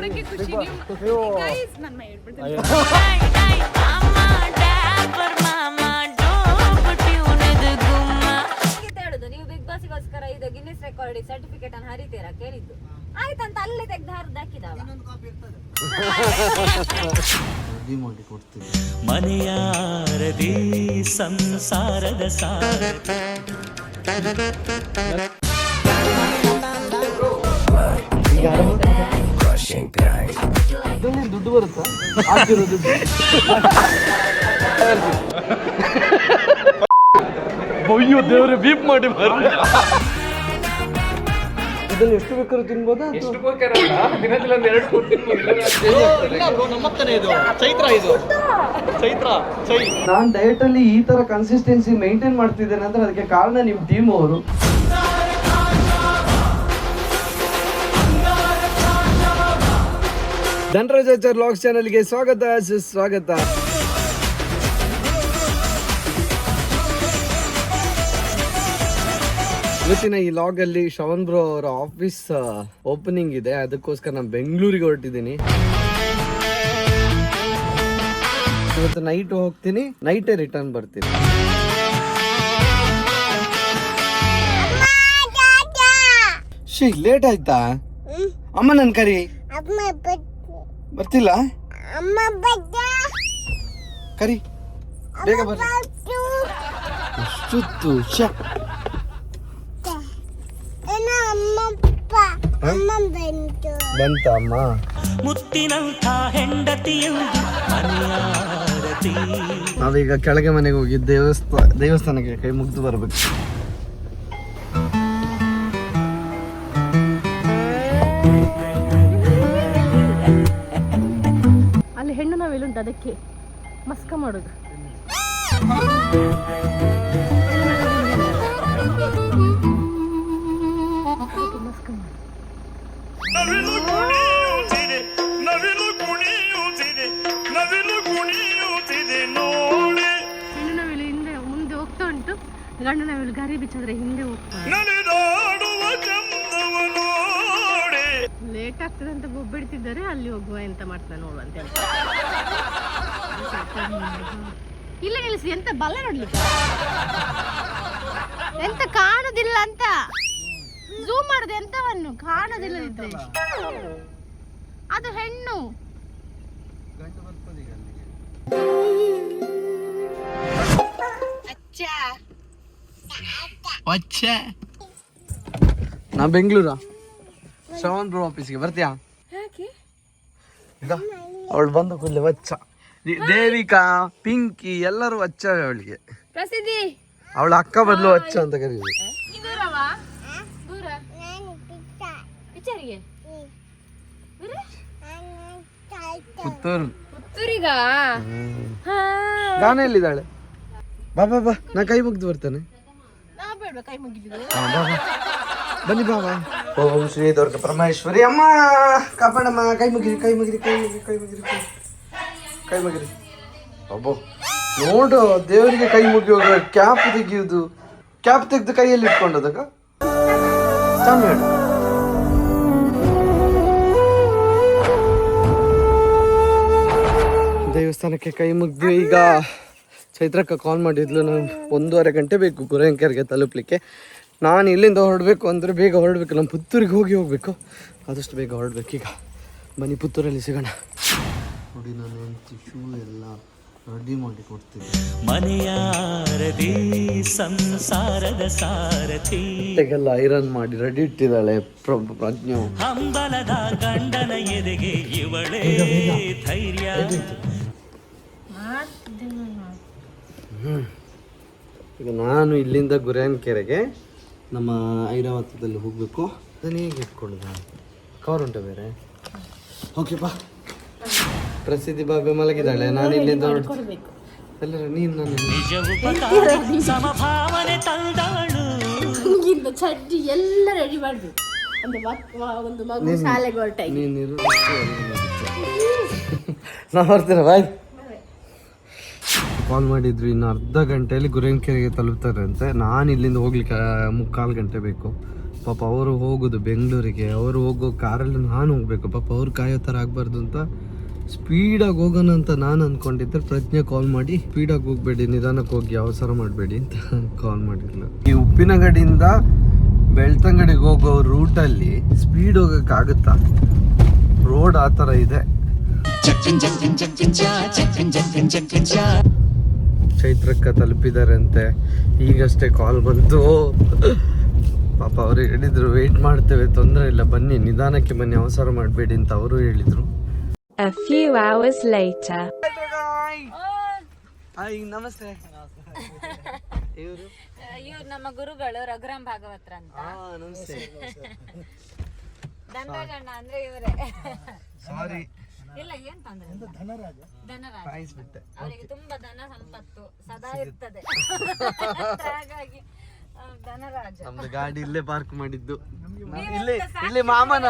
ನೋಡಕ್ಕೆ ಖುಷಿ ಗೈಸ್ ನನ್ನ ಹೇಳ್ಬಿಡ್ತೀನಿ ನೀವು ಬಿಗ್ ಬಾಸ್ಗೋಸ್ಕರ ಇದು ಗಿನ್ನಿಸ್ ರೆಕಾರ್ಡ್ ಸರ್ಟಿಫಿಕೇಟ್ ಅನ್ನು ಹರಿತೀರಾ ಕೇಳಿದ್ದು ಆಯ್ತಂತ ಅಲ್ಲೇ ತೆಗ್ದು ಹರಿದಾಕಿದಾವ ಮನೆಯಾರದಿ ಸಂಸಾರದ ಸಾರಥಿ ದುಡ್ಡು ಬರುತ್ತಾ ಹಾಕಿರೋ ದುಡ್ಡು ಅಯ್ಯೋ ದೇವ್ರೆ ಬೀಪ್ ಮಾಡಿ ಇದನ್ನು ಎಷ್ಟು ಬೇಕಾದ್ರೂ ತಿನ್ಬೋದಾ ನಮ್ಮತ್ತನೇ ಇದು ಚೈತ್ರ ನಾನು ಡಯಟ್ ಅಲ್ಲಿ ಈ ತರ ಕನ್ಸಿಸ್ಟೆನ್ಸಿ ಮೇಂಟೈನ್ ಮಾಡ್ತಿದ್ದೇನೆ ಅಂದ್ರೆ ಅದಕ್ಕೆ ಕಾರಣ ನಿಮ್ ಟೀಮ್ ಅವರು. ಧನರಾಜಾಚಾರ್ ವ್ಲಾಗ್ಸ್ ಚಾನಲ್ಗೆ ಸ್ವಾಗತ ಸುಸ್ವಾಗತ. ಇವತ್ತಿನ ಈ ಲಾಗ್ ಅಲ್ಲಿ ಶ್ರವಣ್ ಬ್ರೋ ಅವರ ಆಫೀಸ್ ಓಪನಿಂಗ್ ಇದೆ, ಅದಕ್ಕೋಸ್ಕರ ನಾನು ಬೆಂಗಳೂರಿಗೆ ಹೊರಟಿದ್ದೀನಿ. ಇವತ್ತು ನೈಟ್ ಹೋಗ್ತೀನಿ, ನೈಟೇ ರಿಟರ್ನ್ ಬರ್ತೀನಿ. ಲೇಟ್ ಆಯ್ತಾ ಅಮ್ಮ? ನನ್ ಕರಿ ಬರ್ತಿಲ್ಲ, ಕರಿ ಬೇಗ ಬರ್ರಿ. ಅಷ್ಟೊತ್ತು ಬಂತ ಅಮ್ಮ? ಮುತ್ತಿನಂಥ ಹೆಂಡತಿಯೆಂದು ಮನೆಯಾರತಿ. ನಾವೀಗ ಕೆಳಗೆ ಮನೆಗೆ ಹೋಗಿ ದೇವಸ್ಥಾನಕ್ಕೆ ಕೈ ಮುಗ್ದು ಬರ್ಬೇಕು. ಅಲ್ಲಿ ಹೆಣ್ಣು ನಾವೆಲ್ಲುಂಟು, ಅದಕ್ಕೆ ಮಸ್ಕ ಮಾಡೋದು. ಹೆಣ್ಣು ನಾವೆಲ್ಲ ಹಿಂದೆ ಮುಂದೆ ಹೋಗ್ತಾ ಉಂಟು, ಗಂಡು ನಾವೆಲ್ಲ ಗಾರಿ ಬಿಚ್ಚಾದ್ರೆ ಹಿಂದೆ ಹೋಗ್ತಾ. ಲೇಟ್ ಆಗ್ತದೆ ಅಂತ ಬೊಬ್ಬಿಡ್ತಿದ್ದಾರೆ, ಅಲ್ಲಿ ಹೋಗುವ ಎಂತ ಮಾಡ್ತಾನೆ ನೋಡುವ ಅಂತ ಹೇಳ್ತಾರೆ. ಇಲ್ಲ ನಿಲ್ಲಿಸಿ, ಎಂತ ಬಲ್ಲ ನೋಡ್ಲಿಕ್ಕೆ ಎಂತ ಕಾಣುದಿಲ್ಲ ಅಂತ ಝೂಮ್ ಮಾಡುದು, ಎಂತವನ್ನು ಕಾಣುದಿಲ್ಲದಿದ್ರೆ ಅದು ಹೆಣ್ಣು. ನಾ ಬೆಂಗಳೂರಾ ಶ್ರವಣ್ ಬ್ರೋ ಆಫೀಸ್ಗೆ ಬರ್ತೀಯಾ? ಅವಳು ಬಂದ ಕೂಡಲೇ ವಚ್ಚ, ದೇವಿಕಾ ಪಿಂಕಿ ಎಲ್ಲರೂ ವಚ್ಚ ಅವಳಿಗೆ. ಪ್ರಸಿದ್ಧಿ ಅವಳ ಅಕ್ಕ ಬದಲು ವಚ್ಚ ಅಂತ ಕರೀದು. ಪುತ್ತೂರಿಗ ಗಾನ ಎಲ್ಲಿದ್ದಾಳೆ? ಬಾ ಬಾ ಬಾ, ನಾ ಕೈ ಮುಗ್ದು ಬರ್ತೇನೆ. ಕೈ ಮುಗಿದಿದ್ದು ಬನ್ನಿ ಬಾಬಾ. ಓಂ ಶ್ರೀ ದುರ್ಗ ಪರಮೇಶ್ವರಿ ಅಮ್ಮ ಕಾಪಾಡಮ್ಮ. ಕೈ ಮುಗಿರಿ ಕೈ ಮುಗಿರಿ ಕೈ ಮುಗಿರಿ ಕೈ ಮುಗಿರಿ ಕೈ ಮುಗಿರಿ. ಅಬ್ಬೋ ನೋಡು, ದೇವರಿಗೆ ಕೈ ಮುಗಿಯುವಾಗ ಕ್ಯಾಪ್ ತೆಗಿಯುವುದು, ಕ್ಯಾಪ್ ತೆಗೆದು ಕೈಯಲ್ಲಿ ಇಟ್ಕೊಂಡದಕ್ಕ ಚಂದ ಹೇಳು. ದೇವಸ್ಥಾನಕ್ಕೆ ಕೈ ಮುಗ್ದ್ವಿ. ಈಗ ಚೈತ್ರಕ್ಕ ಕಾಲ್ ಮಾಡಿದ್ಲು, ನಾನು 1.5 ಗಂಟೆ ಬೇಕು ಗುರೇಂಕೆರೆಗೆ ತಲುಪಲಿಕ್ಕೆ. ನಾನು ಇಲ್ಲಿಂದ ಹೊರಡಬೇಕು ಅಂದರೆ ಬೇಗ ಹೊರಡಬೇಕು, ನಮ್ಮ ಪುತ್ತೂರಿಗೆ ಹೋಗಬೇಕು, ಆದಷ್ಟು ಬೇಗ ಹೊರಡ್ಬೇಕು. ಈಗ ಬನ್ನಿ ಪುತ್ತೂರಲ್ಲಿ ಸಿಗೋಣ. ನೋಡಿ ನಾನು ಶೂ ಎಲ್ಲ ರೆಡಿ ಮಾಡಿ ಕೊಡ್ತೀನಿ. ಮನೆಯಾರದಿ ಸಂಸಾರದ ಸಾರಥಿ ಎಲ್ಲ ಐರನ್ ಮಾಡಿ ರೆಡಿ ಇಟ್ಟಿದ್ದಾಳೆ ಪ್ರಜ್ಞು. ಹಂಬಲದ ಗಂಡನ ಎದೆಗೆ ಇವಳೇ ಧೈರ್ಯ. ಈಗ ನಾನು ಇಲ್ಲಿಂದ ಗುರೇಂಕೆರೆಗೆ ನಮ್ಮ ಐರಾವತದಲ್ಲಿ ಹೋಗಬೇಕು. ಅದನ್ನ ಹೇಗೆ ಇಟ್ಕೊಳ್ಳೋದು? ಕವರ್ ಉಂಟು ಬೇರೆ? ಓಕೆ ಬಾ. ಪ್ರಸಿದ್ಧಿ ಬಾಬೆ ಮಲಗಿದ್ದಾಳೆ, ನಾನು ಇಲ್ಲಿಂದ ಎಲ್ಲರೂ ನೀನು ನನ್ನ ಸಮಭಾವನೆ ತಂದಾಳು. ಚಡ್ಡಿ ಎಲ್ಲ ರೆಡಿ ಮಾಡ್ಬೇಕು, ಒಂದು ಮಗು ಶಾಲೆಗೆ ಹೊರಟಾಗಿ. ನೀನಿರು, ನಾ ಬರ್ತೀನಿ ಬಾಯ್. ಕಾಲ್ ಮಾಡಿದ್ರು, ಇನ್ನು ಅರ್ಧ ಗಂಟೆಯಲ್ಲಿ ಗುರೇಂಕೆರೆಗೆ ತಲುಪ್ತಾರೆ ಅಂತೆ. ನಾನು ಇಲ್ಲಿಂದ ಹೋಗ್ಲಿಕ್ಕೆ 3/4 ಗಂಟೆ ಬೇಕು. ಪಾಪ ಅವರು ಹೋಗೋದು ಬೆಂಗಳೂರಿಗೆ, ಅವರು ಹೋಗೋ ಕಾರಲ್ಲಿ ನಾನು ಹೋಗ್ಬೇಕು. ಪಾಪ ಅವ್ರು ಕಾಯೋ ಥರ ಆಗಬಾರ್ದು ಅಂತ ಸ್ಪೀಡಾಗಿ ಹೋಗೋಣ ಅಂತ ನಾನು ಅಂದ್ಕೊಂಡಿದ್ದೆ. ಪ್ರಜ್ಞೆ ಕಾಲ್ ಮಾಡಿ ಸ್ಪೀಡಾಗಿ ಹೋಗ್ಬೇಡಿ, ನಿಧಾನಕ್ಕೆ ಹೋಗಿ ಅವಸರ ಮಾಡಬೇಡಿ ಅಂತ ಕಾಲ್ ಮಾಡಿದ್ಲು. ಈ ಉಪ್ಪಿನಗಡಿಯಿಂದ ಬೆಳ್ತಂಗಡಿಗೆ ಹೋಗೋ ರೂಟಲ್ಲಿ ಸ್ಪೀಡ್ ಹೋಗೋಕ್ಕಾಗುತ್ತಾ? ರೋಡ್ ಆ ಥರ ಇದೆ. ಚೈತ್ರಕ್ಕ ತಲುಪಿದ್ದಾರೆ ಅಂತೆ, ಈಗಷ್ಟೇ ಕಾಲ್ ಬಂತು. ಪಾಪ ಅವರು ಹೇಳಿದ್ರು ವೇಟ್ ಮಾಡ್ತೇವೆ, ತೊಂದರೆ ಇಲ್ಲ, ಬನ್ನಿ ನಿಧಾನಕ್ಕೆ ಬನ್ನಿ, ಅವಸರ ಮಾಡಬೇಡಿ ಅಂತ ಅವರು ಹೇಳಿದ್ರು. A few hours later. ನಮಸ್ತೆ. ಇವರು ನಮ್ಮ ಗುರುಗಳು ರಘುರಾಮ್ ಭಾಗವತ್ರ ಅಂತ. ನಮಸ್ತೆ. ದಂಡಗಣ್ಣ ಅಂದ್ರೆ ಇವರೇ. ಸಾರಿ, ಇಲ್ಲ ಏನ್ ತೊಂದ್ರೆ ಇಲ್ಲ. ಧನರಾಜ ಕಾಯಿಸ್ಬಿಟ್ಟೆ. ಅವರಿಗೆ ತುಂಬಾ ಧನ ಸಂಪತ್ತು ಸದಾ ಇರ್ತದೆ. ಹಾಗಾಗಿ ಧನರಾಜ. ನಮ್ದು ಗಾಡಿ ಇಲ್ಲೇ ಪಾರ್ಕ್ ಮಾಡಿದ್ದು, ಇಲ್ಲಿ ಮಾಮನ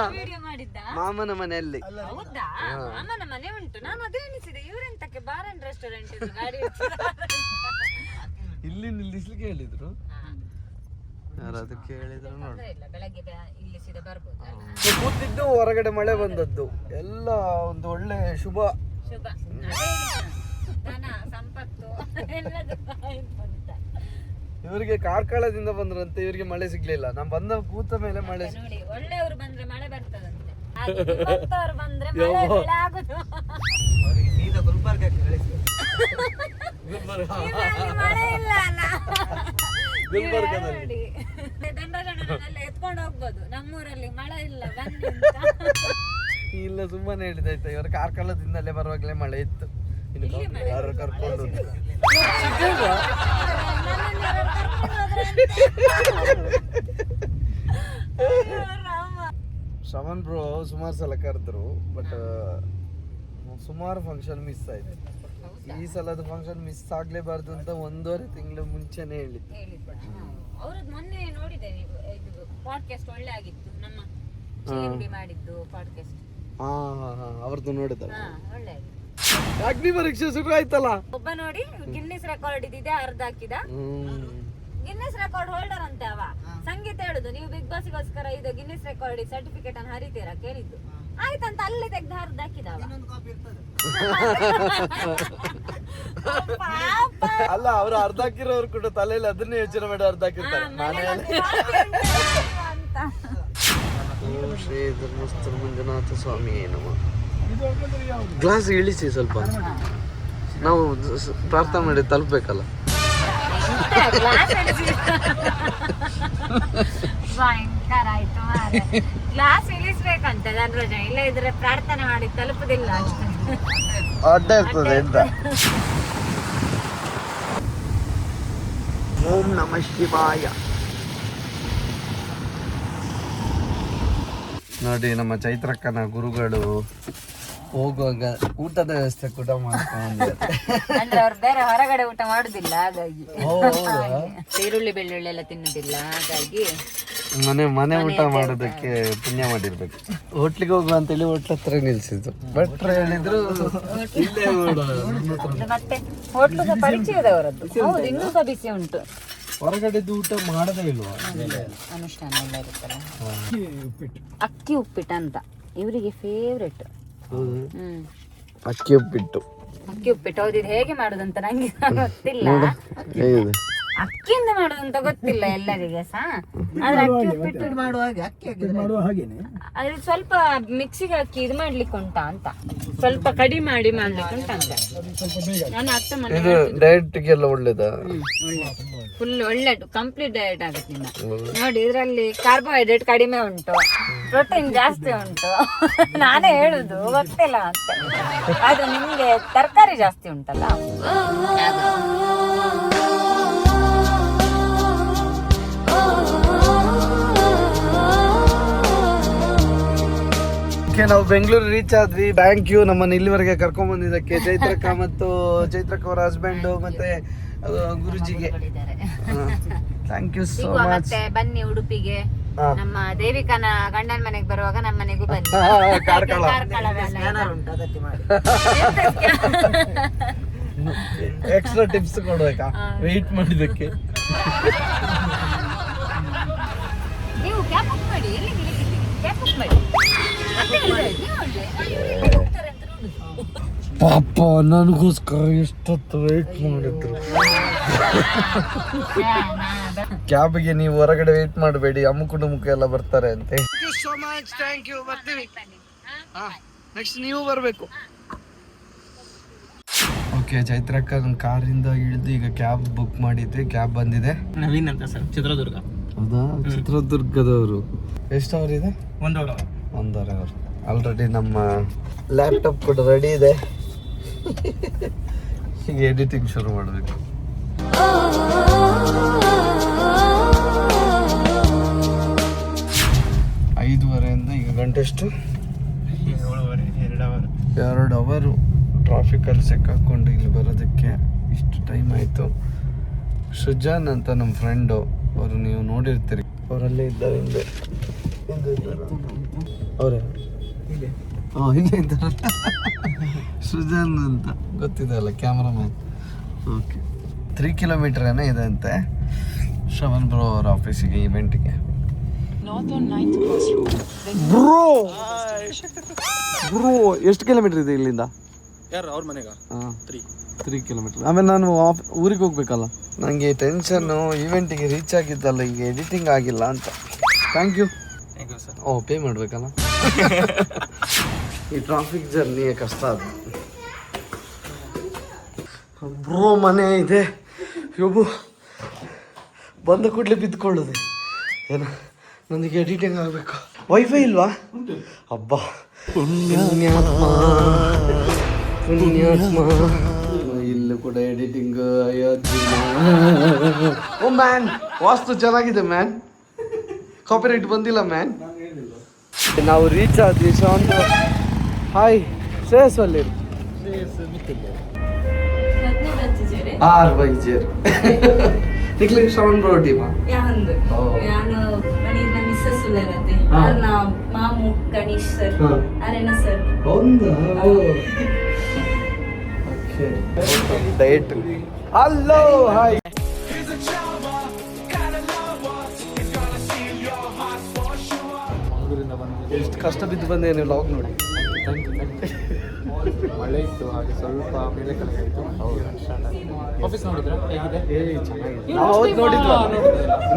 ಮನೆಯಲ್ಲಿ. ಹೌದಾ? ಅಮ್ಮನ ಮನೆ ಉಂಟು. ನಾನು ಅದೇ ಎಣಿಸಿದೆ, ಇವರೆಂತಕ್ಕೆ ಬಾರ್ ಅಂಡ್ ರೆಸ್ಟೋರೆಂಟ್ ಇದು ಗಾಡಿ ಇಲ್ಲಿ ನಿಲ್ಲಿಸ್ಲಿಕ್ಕೆ ಹೇಳಿದ್ರು. ಯಾರು ಅದಕ್ಕೆ ಹೇಳಿದ್ರು ನೋಡಿ. ಇಲ್ಲ, ಬೆಳಗ್ಗೆ ಇಲ್ಲಿ ಸೀದಾ ಬರ್ಬೋದು. ಕೂತಿದ್ದು ಹೊರಗಡೆ ಮಳೆ ಬಂದದ್ದು ಎಲ್ಲ ಒಂದು ಒಳ್ಳೆ ಶುಭ. ಶುಭ. ಧನ ಸಂಪತ್ತು ಎಲ್ಲದೂ ಅಂತ. ಇವರಿಗೆ ಕಾರ್ಕಳದಿಂದ ಬಂದ್ರಂತೆ, ಇವರಿಗೆ ಮಳೆ ಸಿಗ್ಲಿಲ್ಲ. ನಾನ್ ಬಂದ ಕೂತ ಮೇಲೆ ಮಳೆ. ನೋಡಿ, ಒಳ್ಳೆಯವರು ಬಂದ್ರೆ ಮಳೆ ಬರ್ತದಂತೆ, ಇವತ್ತವ್ರು ಬಂದ್ರೆ ಮಳೆ ಆಗುದು. ಮಳೆ ಇಲ್ಲ ಅಲ್ಲ, ನೋಡಿ ದಂಡಗಣ್ಣನೆಲ್ಲ ಎತ್ಕೊಂಡು ಹೋಗ್ಬೋದು. ನಮ್ಮೂರಲ್ಲಿ ಮಳೆ ಇಲ್ಲ, ಬನ್ನಿ ಅಂತ. ಇಲ್ಲ, ಸುಮ್ಮನೆ ಹೇಳಿದಾಯ್ತಾ, ಇವರು ಕಾರ್ಕಳದಿಂದಲೇ ಬರುವಾಗಲೇ ಮಳೆ ಇತ್ತು. ಯಾರು ಕರ್ಕೊಂಡು ಶ್ರವಣ್ ಬ್ರೋ ಸುಮಾರು ಸಲ ಕರೆದ್ರು, ಬಟ್ ಸುಮಾರು ಫಂಕ್ಷನ್ ಮಿಸ್ ಆಯ್ತು. ಈ ಸಲದ ಫಂಕ್ಷನ್ ಮಿಸ್ ಆಗ್ಲೇಬಾರ್ದು ಅಂತ 1.5 ತಿಂಗಳು ಮುಂಚೆನೆ ಹೇಳಿದ್ದು. ಅವ್ರದ್ದು ಮೊನ್ನೆ ನೋಡಿದೆ, ಇದು ಪಾಡ್ಕಾಸ್ಟ್ ಒಳ್ಳೆ ಆಗಿತ್ತು. ನಮ್ಮ ಚಿಲಿಂಬಿ ಮಾಡಿದ್ದು ಪಾಡ್ಕಾಸ್ಟ್. ಅವ್ರದ್ದು ನೋಡಿದ್ದಾರೆ. ಒಳ್ಳೆ ಆಗಿತ್ತು. ಅಗ್ನಿ ಪರೀಕ್ಷೆ ಶುರು ಆಯ್ತಲ್ಲ. ಒಬ್ಬ ನೋಡಿ ಗಿನ್ನಿಸ್ ರೆಕಾರ್ಡ್ ಇದಿದೆ, ಅರ್ಧ ಹಾಕಿದ. ಗಿನ್ನಿಸ್ ರೆಕಾರ್ಡ್ ಹೋಲ್ಡರ್ ಅಂತೆ ಅವ. ಸಂಗೀತ ಹೇಳುದು, ನೀವು ಬಿಗ್ ಬಾಸ್ಗೋಸ್ಕರ ಇದು ಗಿನ್ನಿಸ್ ರೆಕಾರ್ಡ್ ಸರ್ಟಿಫಿಕೇಟ್ ಅನ್ನು ಹರಿತೀರಾ ಕೇಳಿದ್ದು. ಆಯ್ತಂತ ಅಲ್ಲಿ ತೆಗ್ದು ಹರಿದು ಹಾಕಿದವ. ಅಲ್ಲ, ಅವ್ರು ಅರ್ಧ ಹಾಕಿರೋರು ಕೂಡ ತಲೆಯಲ್ಲಿ ಅದನ್ನೇ ಯೋಚನೆ ಮಾಡಿ ಅರ್ಧ ಹಾಕಿರ್ತಾರೆ. ಓಂ ಶ್ರೀ ಧರ್ಮಸ್ಥಳ ಮಂಜುನಾಥ ಸ್ವಾಮಿ ನಮಃ. ಗ್ಲಾಸ್ ಇಳಿಸಿ ಸ್ವಲ್ಪ, ನಾವು ಪ್ರಾರ್ಥನೆ ಮಾಡಿ ತಲುಪಬೇಕಲ್ಲ. ಭಯಂಕರ ಆಯ್ತು ಮಾರೆ. ಗ್ಲಾಸ್ ಇಳಿಸ್ಬೇಕಂತ ಧನರಾಜ, ಇಲ್ಲ ಇದ್ರೆ ಪ್ರಾರ್ಥನೆ ಮಾಡಿ ತಲುಪುದಿಲ್ಲ ಅಷ್ಟೇ, ಅಡ್ಡ ಇರ್ತದೆ ಅಂತ. ಓಂ ನಮಃ ಶಿವಾಯ. ನೋಡಿ, ನಮ್ಮ ಚೈತ್ರಕ್ಕನ ಗುರುಗಳು ಹೋಗುವಾಗ ಊಟದ ವ್ಯವಸ್ಥೆ ಕೂಡ ಮಾಡ್ಕೊಂಡಿದ್ದಾರೆ. ಅಂದ್ರೆ ಅವ್ರು ಬೇರೆ ಹೊರಗಡೆ ಊಟ ಮಾಡುದಿಲ್ಲ, ಹಾಗಾಗಿ ಈರುಳ್ಳಿ ಬೆಳ್ಳುಳ್ಳಿ ಎಲ್ಲ ತಿನ್ನುದಿಲ್ಲ, ಹಾಗಾಗಿ ಮನೆ ಊಟ ಮಾಡೋದಕ್ಕೆ ಪುಣ್ಯ ಮಾಡಿರ್ಬೇಕು. ಹೋಟ್ಲಿಗೆ ಹೋಗುವ ಅಂತೇಳಿ ಹೋಟ್ಲ ಹತ್ರ ನಿಲ್ಸಿದ್ರು. ಭಟ್ರು ಹೇಳಿದ್ರು ಇಲ್ಲೇ ಮತ್ತೆ ಹೋಟ್ಲು ಸಹ ಪರಿಚಯದವರದ್ದು. ಹೌದು, ಇನ್ನೂ ಸಹ ಬಿಸಿ ಉಂಟು. ಹೊರಗಡೆದು ಊಟ ಮಾಡದೇ ಇಲ್ವಾ? ಅನುಷ್ಠಾನ ಎಲ್ಲ ಇರುತ್ತಲ್ಲ. ಅಕ್ಕಿ ಉಪ್ಪಿಟ್ಟು ಅಂತ ಇವರಿಗೆ ಫೇವ್ರೆಟ್. ಅಕ್ಕಿ ಉಪ್ಪಿಟ್ಟು. ಅಕ್ಕಿ ಉಪ್ಪಿಟ್ಟು, ಹೌದು. ಇದು ಹೇಗೆ ಮಾಡುದಂತ ನಂಗೆ ಗೊತ್ತಿಲ್ಲ. ಅಕ್ಕಿಯಿಂದ ಮಾಡುದಂತ ಗೊತ್ತಿಲ್ಲ ಎಲ್ಲರಿಗೆ ಸಹ. ಆದ್ರೆ ಅಕ್ಕಿ ಉಪ್ಪಿಟ್ಟು ಅದ್ರ ಸ್ವಲ್ಪ ಮಿಕ್ಸಿಗೆ ಹಾಕಿ ಇದು ಮಾಡ್ಲಿಕ್ಕೆ ಉಂಟಾ ಅಂತ, ಸ್ವಲ್ಪ ಕಡಿಮೆ ಮಾಡಿ ಮಾಡ್ಲಿಕ್ಕೆ ಉಂಟಾ ಅಂತ. ನಾನು ಅರ್ಥ ಮಾಡಿ ಡಯಟ್ಗೆಲ್ಲ ಒಳ್ಳೇದಾ? ಫುಲ್ ಒಳ್ಳೆದು, ಕಂಪ್ಲೀಟ್ ಡಯಟ್ ಆಗುತ್ತೆ ನಿನ್ನ. ನೋಡಿ, ಇದರಲ್ಲಿ ಕಾರ್ಬೋಹೈಡ್ರೇಟ್ ಕಡಿಮೆ ಉಂಟು, ಪ್ರೋಟೀನ್ ಜಾಸ್ತಿ ಉಂಟು. ನಾನೇ ಹೇಳುದು ಗೊತ್ತಿಲ್ಲ ಅಂತ. ಅದು ನಿಮ್ಗೆ ತರಕಾರಿ ಜಾಸ್ತಿ ಉಂಟಲ್ಲ. ನಾವು ಬೆಂಗಳೂರು ರೀಚ್ ಆದ್ವಿ. ಥ್ಯಾಂಕ್ ಯು ನಮ್ಮನ್ನು ಇಲ್ಲಿವರೆಗೆ ಕರ್ಕೊಂಡ್ ಬಂದಿದ್ದಕ್ಕೆ ಚೈತ್ರಕ್ಕ ಮತ್ತು ಚೈತ್ರಕ್ಕ ಅವರ ಹಸ್ಬೆಂಡ್ ಮತ್ತೆ ಗುರುಜಿಗೆ ಥ್ಯಾಂಕ್ ಯು ಸೋ ಮಚ್. ಮತ್ತೆ ಬನ್ನಿ ಉಡುಪಿಗೆ, ನಮ್ಮ ದೇವಿಕನ ಗಂಡನ ಮನೆಗೆ ಬರುವಾಗ ನಮ್ಮ ಮನೆಗೂ ಬನ್ನಿ. ಎಕ್ಸ್ಟ್ರಾ ಟಿಪ್ಸ್ ಕೊಡ್ಬೇಕಾ ವೆಯ್ಟ್ ಮಾಡಿದಕ್ಕೆ? ನೀವು ಕ್ಯಾಬ್ ಬುಕ್ ಮಾಡಿ ಎಲ್ಲಿಗೆ ಕ್ಯಾಬ್ ಬುಕ್ ಮಾಡಿ ಮತ್ತೆ ಹೋಗ್ತಾರೆ ಅಂತ ನೋಡುದು. ಪಾಪ ನನಗೋಸ್ಕರ ಎಷ್ಟೊತ್ತು ವೇಟ್ ಮಾಡಿದ್ರು. ಕ್ಯಾಬ್ಗೆ ನೀವು ಹೊರಗಡೆ ವೇಟ್ ಮಾಡಬೇಡಿ, ಅಮ್ಮುಕು ಮುಖ ಎಲ್ಲ ಬರ್ತಾರೆ ಅಂತೆ. ಥ್ಯಾಂಕ್ ಯು, ಬರ್ತೀವಿ. ನೆಕ್ಸ್ಟ್ ನೀವು ಬರಬೇಕು. ಓಕೆ, ಚೈತ್ರಕ್ಕ ಕಾರಿಂದ ಇಳಿದು ಈಗ ಕ್ಯಾಬ್ ಬುಕ್ ಮಾಡಿದ್ವಿ. ಕ್ಯಾಬ್ ಬಂದಿದೆ. ನವೀನ್ ಅಂತ ಸರ್, ಚಿತ್ರದುರ್ಗ. ಹೌದಾ? ಚಿತ್ರದುರ್ಗದವರು. ಎಷ್ಟು ಅವರ್ ಇದೆ? 1 ಅವರ್. 1.5 ಅವರ್. ಆಲ್ರೆಡಿ ನಮ್ಮ ಲ್ಯಾಪ್ಟಾಪ್ ಕೂಡ ರೆಡಿ ಇದೆ. ಈಗ ಎಡಿಟಿಂಗ್ ಶುರು ಮಾಡಬೇಕು. 5:30 ಈಗ ಗಂಟೆ ಎಷ್ಟು? 2 ಅವರು ಟ್ರಾಫಿಕಲ್ಲಿ ಸಿಕ್ಕಾಕೊಂಡು ಇಲ್ಲಿ ಬರೋದಕ್ಕೆ ಇಷ್ಟು ಟೈಮ್ ಆಯಿತು. ಸೃಜಾನ್ ಅಂತ ನಮ್ಮ ಫ್ರೆಂಡು, ಅವರು ನೀವು ನೋಡಿರ್ತೀರಿ, ಅವರಲ್ಲೇ ಇದ್ದಾರೆ. ಹಿಂದೆ ಅವರೇ ಇಲ್ಲೇ ಇದ್ದಾರೆ. ಸೃಜಾನ್ ಅಂತ ಗೊತ್ತಿದೆ ಅಲ್ಲ, ಕ್ಯಾಮ್ರಾಮ್ಯಾನ್. ಓಕೆ, 3 ಕಿಲೋಮೀಟರ್ ಏನೋ ಇದೆ ಅಂತೆ ಶ್ರವಣ್ ಬ್ರೋ ಅವರ ಆಫೀಸಿಗೆ, ಇವೆಂಟಿಗೆ. ಬ್ರೋ ಎಷ್ಟು ಕಿಲೋಮೀಟರ್ ಇದೆ ಇಲ್ಲಿಂದ? ಯಾರು ಅವ್ರ ಮನೆಗ? 3 ಕಿಲೋಮೀಟರ್. ಆಮೇಲೆ ನಾನು ಊರಿಗೆ ಹೋಗ್ಬೇಕಲ್ಲ, ನನಗೆ ಟೆನ್ಷನ್ನು. ಈವೆಂಟಿಗೆ ರೀಚ್ ಆಗಿದ್ದಲ್ಲ, ಈಗ ಎಡಿಟಿಂಗ್ ಆಗಿಲ್ಲ ಅಂತ. Thank you sir. ಓ, ಪೇ ಮಾಡಬೇಕಲ್ಲ. ಈ ಟ್ರಾಫಿಕ್ ಜರ್ನಿ ಕಷ್ಟ ಅದು. ಬ್ರೋ ಮನೆ ಇದೆ. ಯೊಬ್ಬು ಬಂದ ಕೂಡಲೇ ಬಿದ್ದುಕೊಳ್ಳೋದು. ಏನು, ನನಗೆ ಎಡಿಟಿಂಗ್ ಆಗಬೇಕು. ವೈಫೈ ಇಲ್ವಾ? ಹಬ್ಬ, ಪುಣ್ಯಾತ್ಮ. ಇಲ್ಲೂ ಕೂಡ ಎಡಿಟಿಂಗ್. ಓ ಮ್ಯಾನ್, ವಾಸ್ತು ಚೆನ್ನಾಗಿದೆ ಮ್ಯಾನ್. ಕಾಪಿರೈಟ್ ಬಂದಿಲ್ಲ ಮ್ಯಾನ್. ನಾವು ರೀಚ್ ಆದ್ವಿ ಶ್ರವಣ್. ಹಾಯ್ ಶ್ರೇಯಸ್ ಅಲ್ಲಿ ಶ್ರವಣ್ ಬ್ರೋ ಟೀಮಾ? ಮಾಮು ಗಣೇಶ್ ಸರ್, ಅರೆನ ಸರ್. ಡಯಟ್. Hello, hi. ಎಷ್ಟು ಕಷ್ಟ ಬಿದ್ದು ಬಂದೆ ನೀವು ಲಾಗ್ ನೋಡಿ. ಮಳೆ ಇತ್ತು, ಹಾಗೆ ಸ್ವಲ್ಪ ಮೇಲೆ ಕೆಳಗೆ ಆಯಿತು. ಆಫೀಸ್ ನೋಡಿದ್ರೆ ಹೇಗಿದೆ? ಚೆನ್ನಾಗಿದೆ. ನಾವು ಅವತ್ತು ನೋಡಿದ್ವಾ,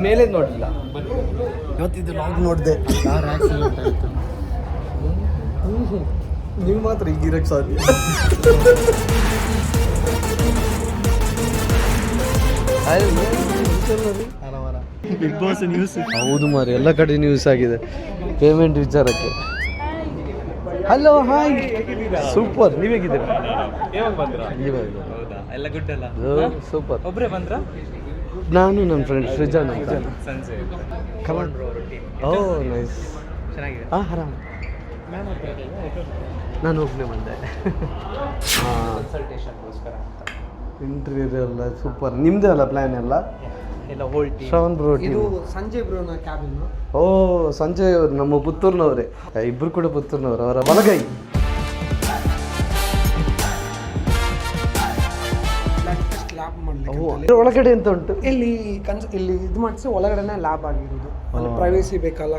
ಮೇಲೆ ನೋಡಿಲ್ಲ. ಇವತ್ತಿದ್ದು ಲಾಗ್ ನೋಡಿದೆ. ಕಾರ್ ಆಕ್ಸಿಡೆಂಟ್ ಆಯಿತು. ನೀವು ಮಾತ್ರ ಈಗಿರಕ್ಕೆ ಸಾಧ್ಯ. Bigg Boss news. ಹೌದು ಮಾರಿ, ಎಲ್ಲ ಕಡೆ ನ್ಯೂಸ್ ಆಗಿದೆ ಪೇಮೆಂಟ್ ವಿಚಾರಕ್ಕೆ. Hello, hi. ಸೂಪರ್. ನೀವು ಹೇಗಿದ್ದೀರಾ? ಎಲ್ಲ ಗುಡ್ ಅಲ್ಲ? ಸೂಪರ್. ಒಬ್ಬರೇ ಬಂದ್ರ? ನಾನು ನನ್ನ ಫ್ರೆಂಡ್ ಸೃಜಾನ್ ಅಂತ. ಸಂಜೆ ಓ ನೈಸ್. ಚೆನ್ನಾಗಿದೆ. ಆರಾಮ. ನಾನು ಒಬ್ಬನೇ ಬಂದೆ. ಕನ್ಸಲ್ಟೇಷನ್ಗೋಸ್ಕರ ಅಂತ. ಇಂಟರ್ವ್ಯೂ ಎಲ್ಲ ಸೂಪರ್. ನಿಮ್ಮದೇ ಅಲ್ಲ ಪ್ಲ್ಯಾನ್ ಎಲ್ಲ? ಎಲ್ಲ ಹೋಲ್ ಟೀಮ್. ಶ್ರವಣ್ ಬ್ರೋ ಇದು ಸಂಜಯ್ ಬ್ರೋನ ಕ್ಯಾಬಿನ್. ಓ, ಸಂಜಯ್ ಅವರು ನಮ್ಮ ಪುತ್ತೂರ್ನವರೇ. ಇಬ್ಬರು ಕೂಡ ಪುತ್ತೂರ್ನವರು. ಅವರ ಬಲಗೈ. ಲ್ಯಾಬ್ ಮಾಡಲಿಕ್ಕೆ. ಇದ್ರ ಒಳಗಡೆ ಎಂತ ಉಂಟು? ಇಲ್ಲಿ ಇಲ್ಲಿ ಇದು ಮಾಡಿಸಿ ಒಳಗಡೆನೆ ಲ್ಯಾಬ್ ಆಗಿರೋದು. ಪ್ರೈವೇಸಿ ಬೇಕಲ್ಲ,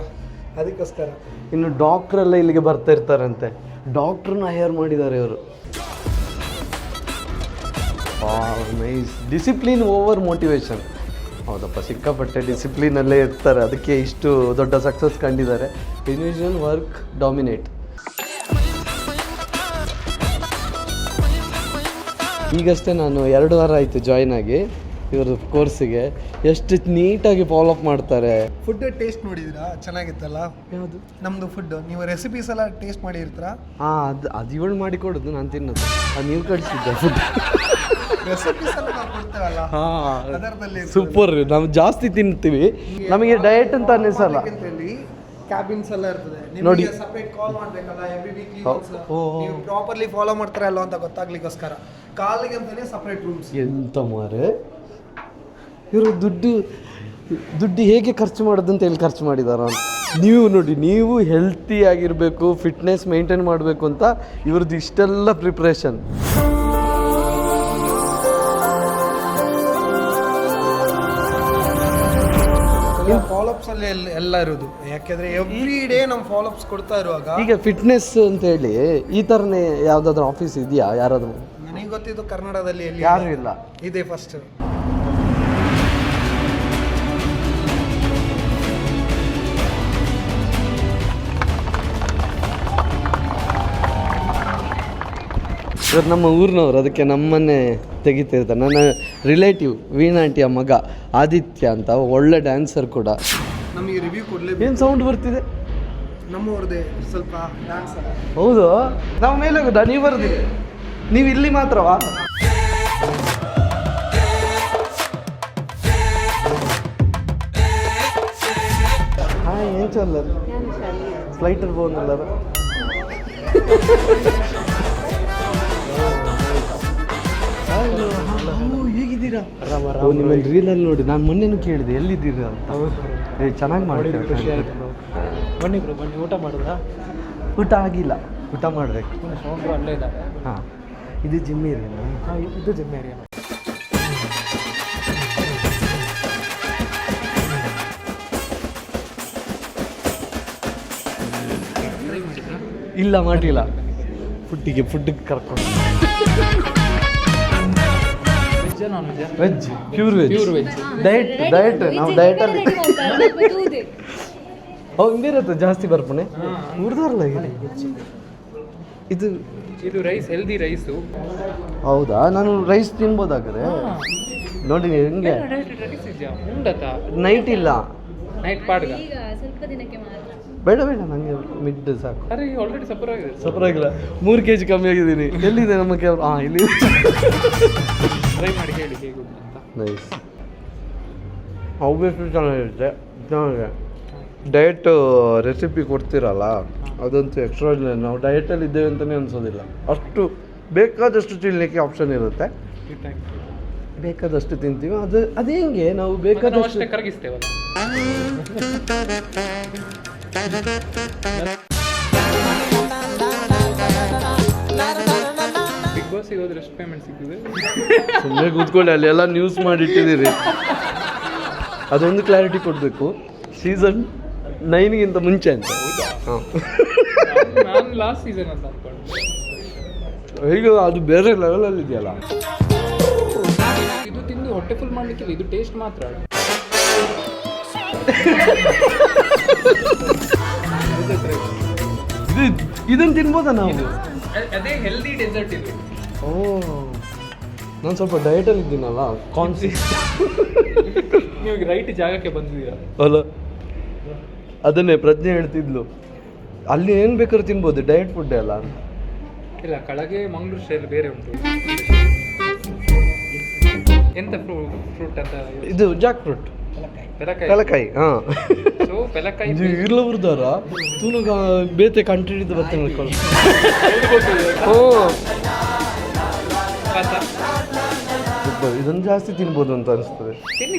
ಅದಕ್ಕೋಸ್ಕರ. ಇನ್ನು ಡಾಕ್ಟರ್ ಎಲ್ಲ ಇಲ್ಲಿಗೆ ಬರ್ತಾ ಇರ್ತಾರಂತೆ. ಡಾಕ್ಟ್ರನ್ನ ಹೈಯರ್ ಮಾಡಿದ್ದಾರೆ ಇವರು. ನೈಸ್. Discipline over motivation. ಹೌದಪ್ಪ, ಸಿಕ್ಕಾಪಟ್ಟೆ ಡಿಸಿಪ್ಲಿನಲ್ಲೇ ಇರ್ತಾರೆ, ಅದಕ್ಕೆ ಇಷ್ಟು ದೊಡ್ಡ ಸಕ್ಸಸ್ ಕಂಡಿದ್ದಾರೆ. Individual work dominate. ಈಗಷ್ಟೇ ನಾನು 2 ವಾರ ಆಯಿತು ಜಾಯ್ನ್ ಆಗಿ ಇವ್ರ ಕೋರ್ಸಿಗೆ. ಎಷ್ಟು ನೀಟಾಗಿ ಫಾಲೋ ಅಪ್ ಮಾಡ್ತಾರೆ. ಫುಡ್ ಟೇಸ್ಟ್ ನೋಡಿದಿರಾ? ಚೆನ್ನಾಗಿತ್ತಲ್ಲ. ಯಾವುದು? ನಮ್ಮದು ಫುಡ್. ನೀವು ರೆಸಿಪೀಸ್ ಎಲ್ಲ ಟೇಸ್ಟ್ ಮಾಡಿರ್ತೀರಾ? ಹಾಂ, ಅದು ಇವಳು ಮಾಡಿ ಕೊಡೋದು, ನಾನು ತಿನ್ನೋದು. ಅದು ನೀವು ಕಳಿಸಿದ್ದೆ ಫುಡ್. ರೆಸಿಪೀಸ್ ಎಲ್ಲ ನಾವು ಕೊಡ್ತೇವಲ್ಲ, ಹಾಂ, ಅದರಲ್ಲಿ ಸೂಪರ್. ನಾವು ಜಾಸ್ತಿ ತಿಂತೀವಿ, ನಮಗೆ ಡಯಟ್ ಅಂತ ಅನ್ನಿಸಲ್ಲ. ಕ್ಯಾಬಿನ್ಸ್ ಎಲ್ಲ ಇರ್ತದೆ. ನೋಡಿ. ನಿಮಗೆ ಸಪ್ರೇಟ್ ಕಾಲ್ ಮಾಡಬೇಕಲ್ಲ ಎವ್ರಿ ವೀಕ್ಲಿ ಒನ್ಸ್. ನೀವು ಪ್ರಾಪರ್ಲಿ ಫಾಲೋ ಮಾಡ್ತಾರಾ ಅಲ್ವಾ ಅಂತ ಗೊತ್ತಾಗ್ಲಿಕ್ಕೋಸ್ಕರ ಕಾಲಿಗೆ ಅಂತಾನೆ ಸಪ್ರೇಟ್ ರೂಮ್ಸ್. ಎಂತ ಮಾರೆ, ಇವರು ದುಡ್ಡು ಹೇಗೆ ಖರ್ಚು ಮಾಡೋದು ಅಂತ ಹೇಳಿ ಖರ್ಚು ಮಾಡಿದಾರ. ನೀವು ನೋಡಿ, ನೀವು ಹೆಲ್ತಿ ಆಗಿರಬೇಕು, ಫಿಟ್ನೆಸ್ ಮೇಂಟೈನ್ ಮಾಡಬೇಕು ಅಂತ ಇವ್ರದ್ದು ಇಷ್ಟೆಲ್ಲ ಪ್ರಿಪ್ರೇಷನ್. ಫಾಲೋ ಅಪ್ಸ್ ಅಲ್ಲಿ ಎಲ್ಲ ಇರೋದು. ಯಾಕೆಂದ್ರೆ ಎವ್ರಿ ಡೇ ನಮ್ಮ ಫಾಲೋಅಪ್ಸ್ ಕೊಡ್ತಾ ಇರುವಾಗ ಈಗ ಫಿಟ್ನೆಸ್ ಅಂತ ಹೇಳಿ ಈ ಥರನೇ ಯಾವುದಾದ್ರೂ ಆಫೀಸ್ ಇದೆಯಾ ಯಾರಾದರೂ? ನನಗೆ ಗೊತ್ತಿದ್ದು ಕರ್ನಾಟಕದಲ್ಲಿ ಎಲ್ಲಿ ಯಾರು ಇಲ್ಲ. ಇದೆ ಫಸ್ಟ್. ಇವರು ನಮ್ಮ ಊರಿನವ್ರು, ಅದಕ್ಕೆ ನಮ್ಮನ್ನೇ ತೆಗಿತಿರ್ತಾರೆ. ನನ್ನ ರಿಲೇಟಿವ್ ವೀಣಾ ಆಂಟಿಯ ಮಗ ಆದಿತ್ಯ ಅಂತ, ಒಳ್ಳೆ ಡ್ಯಾನ್ಸರ್ ಕೂಡ. ನಮಗೆ ರಿವ್ಯೂ ಕೊಡಲೇಬೇಕು. ಏನು ಸೌಂಡ್ ಬರ್ತಿದೆ? ನಮ್ಮವ್ರದ್ದೇ ಸ್ವಲ್ಪ ಡ್ಯಾನ್ಸ್. ಹೌದು, ನಾವು ಮೇಲೆ ಹೋಗುದಾ? ನೀವು ಬರೋದಿಲ್ಲ, ನೀವು ಇಲ್ಲಿ ಮಾತ್ರವಾ? ಹಾಂ, ಏನು ಚಲ್ಲ ಫ್ಲೈಟಲ್ಲಿ പോകുന്നില്ല. ಹೇಗಿದ್ದೀರಾ? ನಿಮ್ಮಲ್ಲಿ ರೀಲಲ್ಲಿ ನೋಡಿ ನಾನು ಮೊನ್ನೆನೂ ಕೇಳಿದೆ ಎಲ್ಲಿದ್ದೀರಾ ಅಂತ. ಚೆನ್ನಾಗಿ ಮಾಡ್ತೀವಿ. ಬನ್ನಿ ಬ್ರೋ, ಬನ್ನಿ. ಊಟ ಮಾಡೋದಾ? ಊಟ ಆಗಿಲ್ಲ, ಊಟ ಮಾಡಬೇಕು. ಸೌಂಡ್ರು ಅಲ್ಲೇ ಇದ್ದಾರೆ. ಹಾಂ, ಇದು ಜಿಮ್ ಏರಿಯಾನಾ? ಹಾಂ, ಇದು ಜಿಮ್ ಏರಿಯಾ. ಇಲ್ಲ, ಮಾಡಿಲ್ಲ. ಫುಡ್ಡಿಗೆ ಕರ್ಕೊಂಡು. ವೆಜ್ಜಾ ನಾನ್ ವೆಜ್ಜಾ? Veg, pure veg. ಡಯಟ್ ನಾವು ಡಯಟಲ್ಲಿ ಹಿಂಗೆ ಇರುತ್ತೆ. ಜಾಸ್ತಿ ಬರ್ಪಣೆ ಹುಡ್ದಾರಲ್ಲ ಇದು ಇದು ರೈಸ್, ಹೆಲ್ದಿ ರೈಸು. ಹೌದಾ? ನಾನು ರೈಸ್ ತಿನ್ಬೋದಾಗ್ರೆ ನೋಡಿ ಹೆಂಗೆ. ರೈಸ್ ಇದೆಯಾ? ಉಂಡತಾ? ನೈಟ್ ಇಲ್ಲ, ನೈಟ್ ಪಾಡ್ಗ. ಬೇಡ ನನಗೆ ಮಿಡ್ ಸಾಕು. ಅರೆ, ಆಲ್ರೆಡಿ ಸಪರ್ ಆಗಿದೆ. ಸಪರ್ ಆಗಿಲ್ಲ, 3 kg ಕಮ್ಮಿ ಆಗಿದ್ದೀನಿ. ಎಲ್ಲಿದೆ ನಮ್ಮ ಕ್ಯಾಮ್ರಾ? ಹಾಂ, ಇಲ್ಲಿ. ಟ್ರೈ ಮಾಡಿ ಹೇಳಿ ಹೇಗುಂಟು ಅಂತ. ನೈಸ್. ಆಬ್ವಿಯಸ್ಲಿ ಚೆನ್ನಾಗಿರುತ್ತೆ. ಚೆನ್ನಾಗಿದೆ. ಡಯಟ್ ರೆಸಿಪಿ ಕೊಡ್ತೀರಲ್ಲ, ಅದಂತೂ ಎಕ್ಸ್ಟ್ರಾ. ನಾವು ಡಯಟಲ್ಲಿ ಇದ್ದೇವೆ ಅಂತಲೇ ಅನಿಸೋದಿಲ್ಲ. ಅಷ್ಟು ಬೇಕಾದಷ್ಟು ತಿನ್ನಲಿಕ್ಕೆ ಆಪ್ಷನ್ ಇರುತ್ತೆ. ಬೇಕಾದಷ್ಟು ತಿಂತೀವಿ. ಅದು ಹೆಂಗೆ ನಾವು ಬೇಕಾದಷ್ಟು ಕರಗಿಸ್ತೇವಲ್ಲ. ಬಿಗ್ ಬಾಸ್ ಹೋದ್ರೆ ಎಷ್ಟು ಪೇಮೆಂಟ್ ಸಿಗ್ತದೆ? ಸುಮ್ಮನೆ ಕೂತ್ಕೊಳ್ಳಿ, ಅಲ್ಲಿ ಎಲ್ಲ ನ್ಯೂಸ್ ಮಾಡಿಟ್ಟಿದ್ದೀರಿ. ಅದೊಂದು ಕ್ಲಾರಿಟಿ ಕೊಡಬೇಕು. ಸೀಸನ್ 9ಗಿಂತ ಮುಂಚೆ ಅಂತ. ಹಾಂ, ನಾನು ಲಾಸ್ಟ್ ಸೀಸನ್ ಅಂತ ಅನ್ಕೊಂಡು. ಈಗ ಅದು ಬೇರೆ ಲೆವೆಲಲ್ಲಿ ಇದೆಯಲ್ಲ. ಇದು ತಿಂದು ಹೊಟ್ಟೆ ಫುಲ್ ಮಾಡ್ಲಿಕ್ಕಿಲ್ಲ, ಇದು ಟೇಸ್ಟ್ ಮಾತ್ರ. ಇದನ್ನು ತಿನ್ಬೋದಾ ನಾವು? ಅದೇ ಹೆಲ್ದಿ ಡೆಸರ್ಟ್ ಇದು. ಓ, ನಾನು ಸ್ವಲ್ಪ ಡಯಟಲ್ಲಿ ಇದ್ದೀನಲ್ಲ, ನೀವು ರೈಟ್ ಜಾಗಕ್ಕೆ ಬಂದಿದ್ದೀರಾ ಅಲ್ಲ. ಅದನ್ನೇ ಪ್ರಜ್ಞೆ ಹೇಳ್ತಿದ್ಲು, ಅಲ್ಲಿ ಏನು ಬೇಕಾದ್ರೂ ತಿನ್ಬೋದು, ಡಯಟ್ ಫುಡ್ ಅಲ್ಲ. ಇಲ್ಲ, ಕೆಳಗೆ ಮಂಗಳೂರು ಸ್ಟೈಲ್ ಬೇರೆ ಉಂಟು. ಎಂತ ಫ್ರೂಟ್ ಅಂತ? ಇದು ಜಾಕ್ ಫ್ರೂಟ್, ಪೆಲಕಾಯಿ. ಹಾಂ, ಸೊ ಪೆಲಕಾಯಿ ಇರ್ಲ ಬರ್ದಾರ ತುನುಗ ಬೇತೆ ಕಂಟಿಡಿದು ಬರ್ತೀನಿ. ಇದನ್ನು ಜಾಸ್ತಿ ತಿನ್ಬೋದು ಅಂತ ಅನಿಸ್ತದೆ. ತಿನ್ನಿ.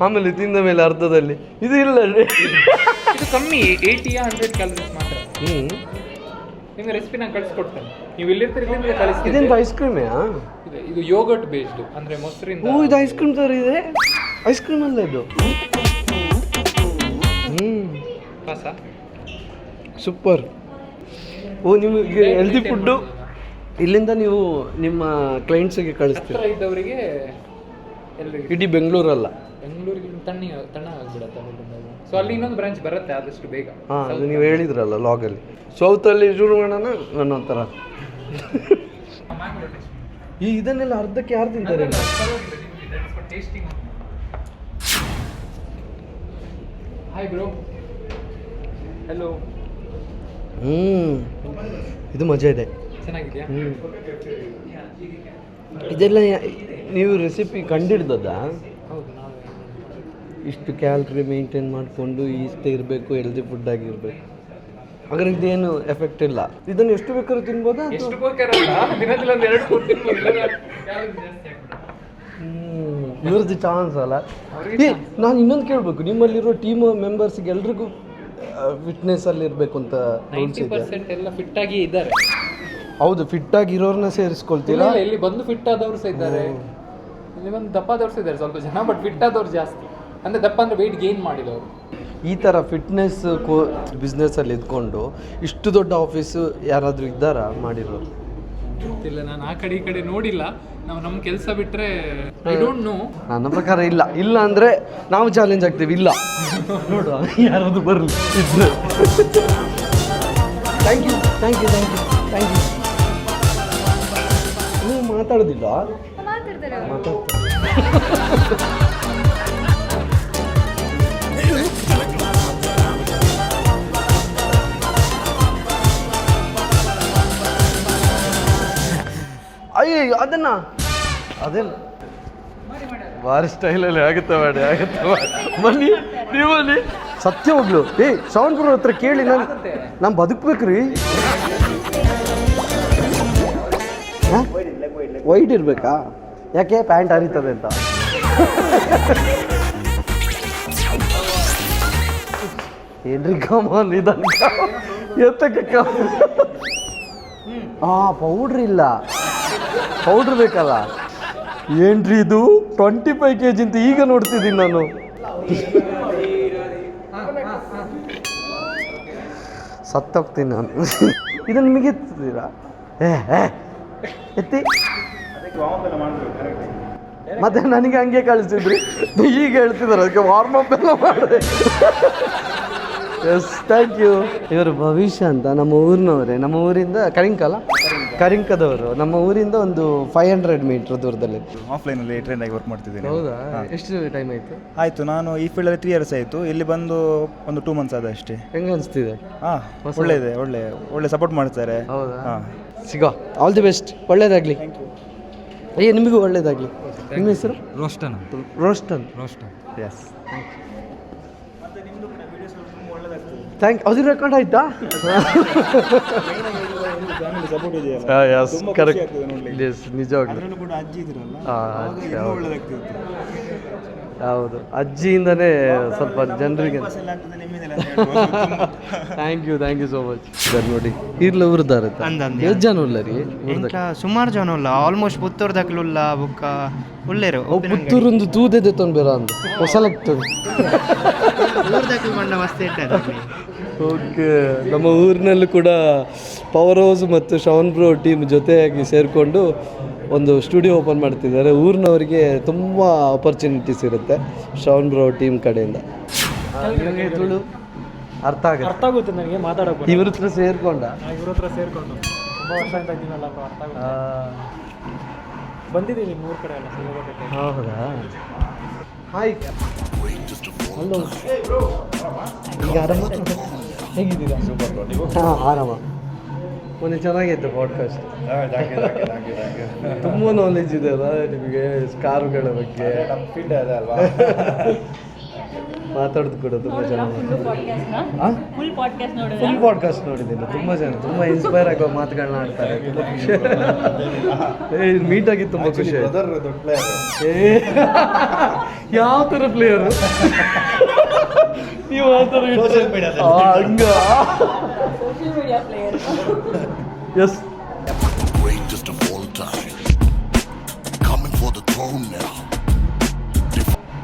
ಆಮೇಲೆ ತಿಂದ ಮೇಲೆ ಅರ್ಧದಲ್ಲಿ ಇದು ಇಲ್ಲ. ಇದು ಕಮ್ಮಿ, 80-100 ಕ್ಯಾಲರೀಸ್ ಮಾತ್ರ. ನಿಮ್ಗೆ ರೆಸಿಪಿ ನಾನು ಕಳಿಸ್ಕೊಡ್ತೇನೆ. ನೀವು ಇಲ್ಲಿರ್ತೀರಿ, ಇಲ್ಲಿಂದ ಕಳಿಸ್ತೀನಿ. ಇದೆಂತ ಐಸ್ ಕ್ರೀಮೇ? ಇದು ಯೋಗರ್ಟ್ ಬೇಸ್ಡ್, ಅಂದ್ರೆ ಮೊಸರಿಂದ. ಓ, ಇದು ಐಸ್ ಕ್ರೀಮ್ ಥರ ಇದೆ. ಐಸ್ ಕ್ರೀಮ್ ಅಲ್ಲ ಇದು. ಸೂಪರ್. ಓ, ನಿಮಗೆ ಹೆಲ್ದಿ ಫುಡ್ಡು ಇಲ್ಲಿಂದ ನೀವು ನಿಮ್ಮ ಕ್ಲೈಂಟ್ಸಿಗೆ ಕಳಿಸ್ತೀರಿ? ಇದ್ದವರಿಗೆ ಎಲ್ಲರಿಗೆ. ಇಡೀ ಬೆಂಗಳೂರಲ್ಲ? ಬೆಂಗಳೂರಿಗೆ ತಣ್ಣಗಾಗ್ಬಿಡತ್ತೆ. ಸೊ ಅಲ್ಲಿ ಇನ್ನೊಂದು ಬ್ರಾಂಚ್ ಬರುತ್ತೆ ಆದಷ್ಟು ಬೇಗ. ಹಾಂ, ಅದು ನೀವು ಹೇಳಿದ್ರಲ್ಲ ಲಾಗಲ್ಲಿ. ಸೌತಲ್ಲಿ ಶುರು ಮಾಡೋಣ ನನ್ನ ಒಂಥರ. ಇದನ್ನೆಲ್ಲ ಅರ್ಧಕ್ಕೆ ಯಾರು ತಿಂತಾರೆ? Hi bro, hello. ಇದು ಮಜಾ ಇದೆ, ಚೆನ್ನಾಗಿದೆಯಾ? ಇದೆಲ್ಲ ನೀವು ರೆಸಿಪಿ ಕಂಡಿಡ್ದದ್ದಾ? ಹೌದು, ನಾವು ಇಷ್ಟು ಕ್ಯಾಲ್ರಿ ಮೇಂಟೈನ್ ಮಾಡಿಕೊಂಡು ಇಷ್ಟೇ ಇರಬೇಕು, ಹೆಲ್ದಿ ಫುಡ್ ಆಗಿರ್ಬೇಕು. ಹಾಗಾದ್ರೆ ಇದೇನು ಎಫೆಕ್ಟ್ ಇಲ್ಲ. ಇದನ್ನು ಎಷ್ಟು ಬೇಕಾದ್ರೂ ತಿನ್ಬೋದಾ? ಎಷ್ಟು ಬೇಕಾರಲ್ಲ, ದಿನದಲ್ಲಿ ಒಂದು 2 ತಿನ್ಬೋದು. ಇವ್ರದ್ದು ಚಾನ್ಸ್ ಅಲ್ಲ. ನಾನು ಇನ್ನೊಂದು ಕೇಳಬೇಕು, ನಿಮ್ಮಲ್ಲಿರೋ ಟೀಮ್ ಮೆಂಬರ್ಸ್ಗೆ ಎಲ್ರಿಗೂ ಫಿಟ್ನೆಸ್ ಅಲ್ಲಿ ಇರಬೇಕು ಅಂತ 90% ಎಲ್ಲ ಫಿಟ್ ಆಗಿ ಇದ್ದಾರೆ. ಹೌದು, ಫಿಟ್ ಆಗಿರೋರ್ನ ಸೇರಿಸ್ಕೊಳ್ತೀರಾ? ಇಲ್ಲಿ ಬಂದು ಫಿಟ್ ಆದವ್ರು ಸಹ ಇದ್ದಾರೆ, ಇಲ್ಲಿ ಬಂದು ದಪ್ಪಾದವ್ರು ಸಹ ಇದ್ದಾರೆ ಸ್ವಲ್ಪ ಜನ, ಬಟ್ ಫಿಟ್ ಆದವ್ರು ಜಾಸ್ತಿ. ಅಂದರೆ ದಪ್ಪ ಅಂದರೆ ವೆಯ್ಟ್ ಗೇನ್ ಮಾಡಿದವರು. ಈ ಥರ ಫಿಟ್ನೆಸ್ ಬಿಸ್ನೆಸ್ಸಲ್ಲಿ ಇದ್ಕೊಂಡು ಇಷ್ಟು ದೊಡ್ಡ ಆಫೀಸು ಯಾರಾದರೂ ಇದ್ದಾರಾ ಮಾಡಿರೋರು? ಗೊತ್ತಿಲ್ಲ, ನಾನು ಆ ಕಡೆ ಈ ಕಡೆ ನೋಡಿಲ್ಲ. ನಾವು ನಮ್ಮ ಕೆಲಸ ಬಿಟ್ಟರೆ ಐ ಡೋಂಟ್ ನೋ. ನನ್ನ ಪ್ರಕಾರ ಇಲ್ಲ ಅಂದರೆ ನಾವು ಚಾಲೆಂಜ್ ಆಗ್ತೀವಿ. ಇಲ್ಲ ನೋಡುವ ಯಾರಾದರೂ ಬರಲಿ. Thank you. ನೀವು ಮಾತಾಡೋದಿಲ್ಲ? ಅಯ್ಯೋ ಅದೇನು ಭಾರಿ ಸ್ಟೈಲಲ್ಲಿ ಆಗುತ್ತೆ ಮಾಡಿ ಬನ್ನಿ ನೀವು ಬನ್ನಿ. ಸತ್ಯ ಹೋಗ್ಲು ಶ್ರವಣ್ ಹತ್ರ ಕೇಳಿ ನಾನು ಬದುಕ್ಬೇಕ್ರಿ. ವೈಟ್ ಇರ್ಬೇಕಾ? ಯಾಕೆ ಪ್ಯಾಂಟ್ ಹರಿತದೆ ಅಂತ? ಏನ್ರಿ ಕಮಾನ್ ಇದನ್ನ ಎತ್ತಕ್ಕೆ ಪೌಡ್ರ್ ಇಲ್ಲ, ಪೌಡ್ರ್ ಬೇಕಲ್ಲ. ಏನ್ರಿ ಇದು 25 kg ಅಂತ ಈಗ ನೋಡ್ತಿದ್ದೀನಿ ನಾನು. ಸತ್ತೋಗ್ತೀನಿ ನಾನು. ಇದನ್ನು ನಿಮಗೆ ಎತ್ತಿದ್ದೀರಾ? ಎತ್ತಿ ಮತ್ತೆ ನನಗೆ ಹಂಗೆ ಕಳಿಸಿದ್ರಿ, ಈಗ ಹೇಳ್ತಿದ್ದಾರೆ ಅದಕ್ಕೆ ವಾರ್ಮಪ್ ಎಲ್ಲ ಮಾಡಿದೆ. Yes thank you. ಇವರು ಭವಿಷ್ಯ ಅಂತ ನಮ್ಮ ಊರಿನವರೇ, ನಮ್ಮ ಊರಿಂದ ಕರಿಂಕದವರು. ನಮ್ಮ ಊರಿಂದ ಒಂದು 500 ಮೀಟರ್ ದೂರದಲ್ಲಿ. ಆಫ್ಲೈನಲ್ಲಿ ಟ್ರೈನ್ ಆಗಿ ವರ್ಕ್ ಮಾಡ್ತಿದ್ದೀನಿ. ಹೌದಾ? ಎಷ್ಟು ಟೈಮ್ ಆಯಿತು. ನಾನು ಈ ಫೀಲ್ಡಲ್ಲಿ 3 years ಆಯಿತು. ಇಲ್ಲಿ ಬಂದು ಒಂದು 2 months ಆದ ಅಷ್ಟೇ. ಹೆಂಗೆ ಅನಿಸ್ತಿದೆ? ಒಳ್ಳೆಯದೇ, ಒಳ್ಳೆ ಸಪೋರ್ಟ್ ಮಾಡ್ತಾರೆ. ಹೌದಾ? ಸಿಗೋ, ಆಲ್ ದಿ ಬೆಸ್ಟ್, ಒಳ್ಳೇದಾಗಲಿ. ನಿಮಗೂ ಒಳ್ಳೇದಾಗಲಿ. ನಿಮ್ಮ ಹೆಸರು? ರೋಸ್ಟನ್. Yes thank. ಅದು ರೆಕಾರ್ಡ್ ಆಯ್ತಾ? Yes correct. ಎಸ್ ನಿಜವಾಗ್ಲೂ. ಹೌದು, ಅಜ್ಜಿಯಿಂದನೇ ಸ್ವಲ್ಪ ಜನರಿಗೆ. Thank you so much. Sir ನೋಡಿ ಇರ್ಲ ಊರ್ದಾರ ಎಷ್ಟು ಜನ ಉಳ್ಳರಿ? ಸುಮಾರು ಜನ ಉಲ್ಲ, ಆಲ್ಮೋಸ್ಟ್ ಪುತ್ತೂರು ದಕ್ಲುಲ್ಲ ಬುಕ್ಕ ಉಳ್ಳೇರು. ಪುತ್ತೂರೊಂದು ತೂದೆ ತೊಂದು ಬೇರ ಅಂದು ಹೊಸಲಾಗ್ತದೆ. ಓಕೆ, ನಮ್ಮ ಊರಿನಲ್ಲೂ ಕೂಡ ಪವರ್ ಹೌಸ್ ಮತ್ತು ಶ್ರವಣ್ ಬ್ರೋ ಟೀಮ್ ಜೊತೆಯಾಗಿ ಸೇರಿಕೊಂಡು ಒಂದು ಸ್ಟುಡಿಯೋ ಓಪನ್ ಮಾಡ್ತಿದ್ದಾರೆ. ಊರಿನವರಿಗೆ ತುಂಬ ಆಪರ್ಚುನಿಟೀಸ್ ಇರುತ್ತೆ ಶ್ರವಣ್ ಬ್ರೋ ಟೀಮ್ ಕಡೆಯಿಂದ. ಅರ್ಥ ಆಗುತ್ತೆ ನನಗೆ ಮಾತಾಡೋಕೆ. ಇವ್ರ ಹತ್ರ ಸೇರ್ಕೊಂಡು ತುಂಬ ವರ್ಷ ಅಂತ ಇದ್ದೀನಲ್ಲ, ಬಂದಿದ್ದೀನಿ ಮೂರು ಕಡೆ ಎಲ್ಲ. ಹೌದಾ? ಹಾಯ್, ಹಲೋ, ಈಗ ಆರಾಮ? ಹೇಗಿದ್ದೀರಾ? ಹಾಂ ಆರಾಮ. ಮೊನ್ನೆ ಚೆನ್ನಾಗಿತ್ತು ಪಾಡ್ಕಾಸ್ಟ್. ತುಂಬ ನಾಲೆಜ್ ಇದೆ ಅಲ್ಲ ನಿಮಗೆ ಕಾರುಗಳ ಬಗ್ಗೆ. ಮಾತಾಡೋದು ಕೂಡ ತುಂಬ ಚೆನ್ನಾಗಿ. ಫುಲ್ ಪಾಡ್ಕಾಸ್ಟ್ ನೋಡಿದ್ದೀನಿ. ತುಂಬ ಜನ ತುಂಬ ಇನ್ಸ್ಪೈರ್ ಆಗೋ ಮಾತುಗಳನ್ನ ಆಡ್ತಾರೆ. ತುಂಬ ಖುಷಿ. ಮೀಟಾಗಿ ತುಂಬ ಖುಷಿ ಆಯ್ತು. ಯಾವ ಥರ ಪ್ಲೇಯರು ನೀವು? ಆ ಥರ ಹಂಗ? ಎಸ್.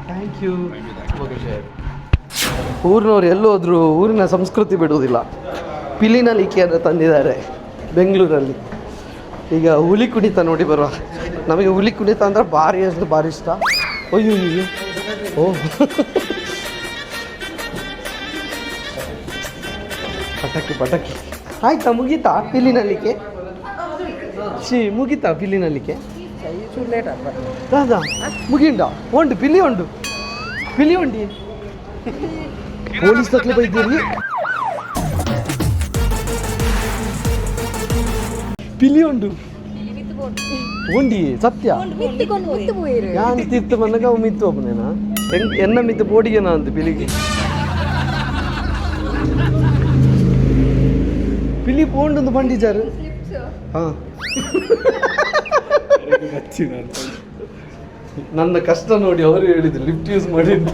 Thank you. ತುಂಬ ಖುಷಿ ಆಯ್ತು. ಊರಿನವ್ರು ಎಲ್ಲೋದ್ರು ಊರಿನ ಸಂಸ್ಕೃತಿ ಬಿಡುವುದಿಲ್ಲ. ಪಿಲಿನಲಿಕೆಯನ್ನು ತಂದಿದ್ದಾರೆ ಬೆಂಗಳೂರಲ್ಲಿ. ಈಗ ಹುಲಿ ಕುಣಿತ ನೋಡಿ ಬರುವ. ನಮಗೆ ಹುಲಿ ಕುಣಿತ ಅಂದರೆ ಭಾರಿ ಇಷ್ಟ. ಅಯ್ಯೋ ಓ ಪಟಾಕಿ ಆಯ್ತಾ? ಮುಗೀತಾ ಪಿಲಿನಲಿಕೆ? ಮುಗೀತಾ ಪಿಲಿನಲಿಕೆ? ರಾಧಾ ಮುಗಿಂಡ ಉಂಡು ಪಿಲಿ ಉಂಡು ಪೊಲೀಸ್ ತಕ್ಲೆ ಬೈದ್ದೀರಿ. ಪಿಲಿ ಉಂಡು ಉಂಡಿ ಸತ್ಯ ಯಾನ್ ತಿರ್ತು ಬಂದಾಗ ಅವು ಮಿತ್ತು ಒಬ್ಬನೇನಾ ಎನ್ನ ಮಿತ್ತು ಪೋಡಿಗೆನಾ ಅಂತ ಪಿಲಿಗೆ ಪಿಲಿ ಪೋಂಡೊಂದು ಪಂಡಿಜಾರು. ಹಾಂ, ನನ್ನ ಕಷ್ಟ ನೋಡಿ ಅವರು ಹೇಳಿದ್ರು ಲಿಫ್ಟ್ ಯೂಸ್ ಮಾಡಿ ಅಂತ.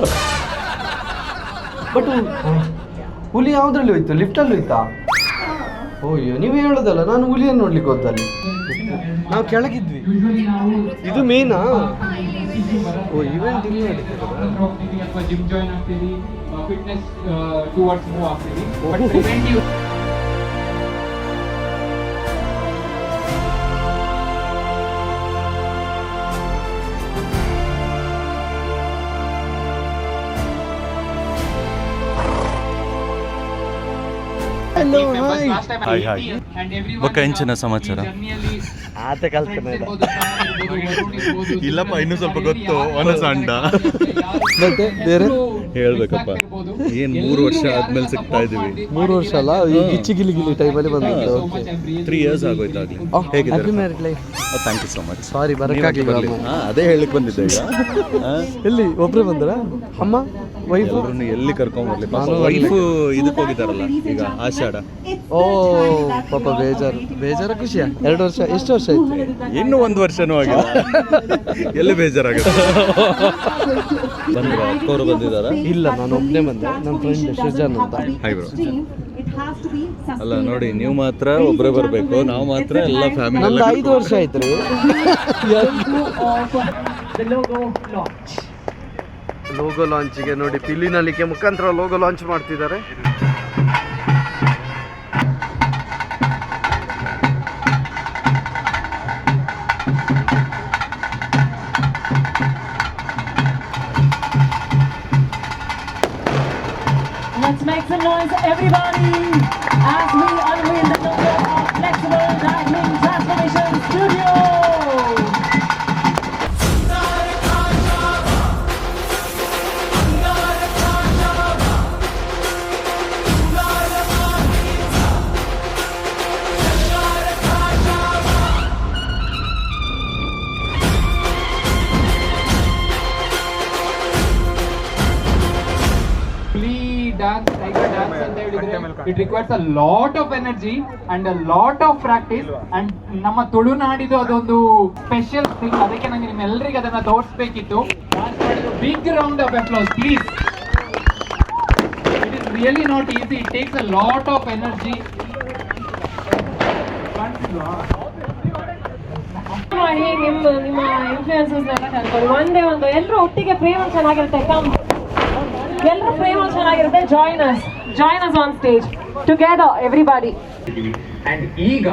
ಬಟ್ ಹುಲಿ ಯಾವುದ್ರಲ್ಲಿ ಹೋಯ್ತು? ಲಿಫ್ಟಲ್ಲಿ ಹೋಯ್ತಾ? ಓಯ್ಯೋ ನೀವೇ ಹೇಳೋದಲ್ಲ, ನಾನು ಹುಲಿಯನ್ನು ನೋಡ್ಲಿಕ್ಕೆ ಹೋದಲ್ಲಿ. ನಾವು ಕೆಳಗಿದ್ವಿ. ಇದು ಮೇನಾ? ಓ ಇವೆಂಟ್ ಇಲ್ಲಿ ಅಥವಾ ಜಿಮ್ ಜಾಯಿನ್ ಆಗ್ತೀವಿ, ಫಿಟ್ನೆಸ್ ಟುವರ್ಡ್ಸ್ ಮೂವ್ ಆಗ್ತೀವಿ. ಬಟ್ ಪ್ರಿವೆಂಟಿವ್ ಬೊಕ್ಕ ಹೆಂಚಿನ ಸಮಾಚಾರ ಆತ ಕಲ್ಪನೆ ಇಲ್ಲಪ್ಪ, ಇನ್ನೂ ಸ್ವಲ್ಪ ಗೊತ್ತು ಒನಸಂಡ ಮತ್ತೆ ಬೇರೆ ಹೇಳ್ಬೇಕಪ್ಪ. ಏನ್ 3 ವರ್ಷ ಆದ್ಮೇಲೆ ಸಿಗ್ತಾ ಇದೀವಿ. 3 ವರ್ಷ ಅಲ್ಲ, ಈ ಗಿಚ್ಚಿ ಗಿಲಿ ಟೈಮಲ್ಲಿ ಬಂದಿದ್ದು. 3 years ಆಗೋಯ್ತಾಗ್ಲಿ. ಹೇಗಿದ್ದಾರೆ? Thank you so much. Sorry ಬರಕ್ಕಾಗಲಿಲ್ಲ. ಅದೇ ಹೇಳಿಕ್ ಬಂದಿದ್ದೆ ಈಗ. ಎಲ್ಲಿ ಒಬ್ರೇ ಬಂದ್ರ? ಅಮ್ಮ ವೈಫ್ ಎಲ್ಲರನ್ನು ಎಲ್ಲಿ ಕರ್ಕೊಂಡ್ಬರ್ಲಿ? ಪಾಪ ವೈಫ್ ಇದಕ್ಕೆ ಹೋಗಿದಾರಲ್ಲ ಈಗ ಆಷಾಢ. ಓ ಪಾಪ ಬೇಜಾರ ಖುಷಿಯಾ? 2 ವರ್ಷ? ಎಷ್ಟು ವರ್ಷ ಆಯ್ತು? ಇನ್ನೂ 1 ವರ್ಷನೂ ಆಗಿಲ್ಲ. ಎಲ್ಲಿ ಬೇಜಾರಾಗುತ್ತೆ? ಬಂದ್ರ ಅಕ್ಕವರು ಬಂದಿದಾರ? ಇಲ್ಲ, ನಾನು ಒಬ್ಬನೇ ಬಂದೆ. ನಮ್ಮ ಫ್ರೆಂಡ್ ಸೃಜನ್ ಅಂತ. Hi bro. ಅಲ್ಲ ನೋಡಿ, ನೀವು ಮಾತ್ರ ಒಬ್ಬರೇ ಬರಬೇಕು, ನಾವು ಮಾತ್ರ ಎಲ್ಲ ಫ್ಯಾಮಿಲಿ. ನಮ್ದು 5 ವರ್ಷ ಆಯ್ತು ರೀ. ಲೋಗೋ ಲಾಂಚಿಗೆ ನೋಡಿ, ಪಿಲಿನಲಿಕೆ ಮುಖಾಂತರ ಲೋಗೋ ಲಾಂಚ್ ಮಾಡ್ತಿದ್ದಾರೆ. Let's make some noise, everybody, as we unveil the logo of Flexible Dining Transformation Studio. It requires a lot of energy and a lot of practice, and ನಮ್ಮ ತುಳುನಾಡಿದು ಅದೊಂದು special thing. ಅದಕ್ಕೆ ನಂಗೆ ನಿಮ್ಮೆಲ್ಲರಿಗೆ ಅದನ್ನ ತೋರಿಸ್ಬೇಕಿತ್ತು. Big round of applause please. It is really not easy. It takes a lot of energy. ನಿಮ್ಮ influences ಎಲ್ಲ ಕರ್ಕೊಂಡು ಒಂದೇ ಒಂದು ಎಲ್ಲರೂ ಒಟ್ಟಿಗೆ ಫ್ರೇಮ್ ಚೆನ್ನಾಗಿರುತ್ತೆ. ಎಲ್ಲರೂ ಫ್ರೇಮ್ ಚೆನ್ನಾಗಿರುತ್ತೆ. Join us on stage together everybody. And ಈಗ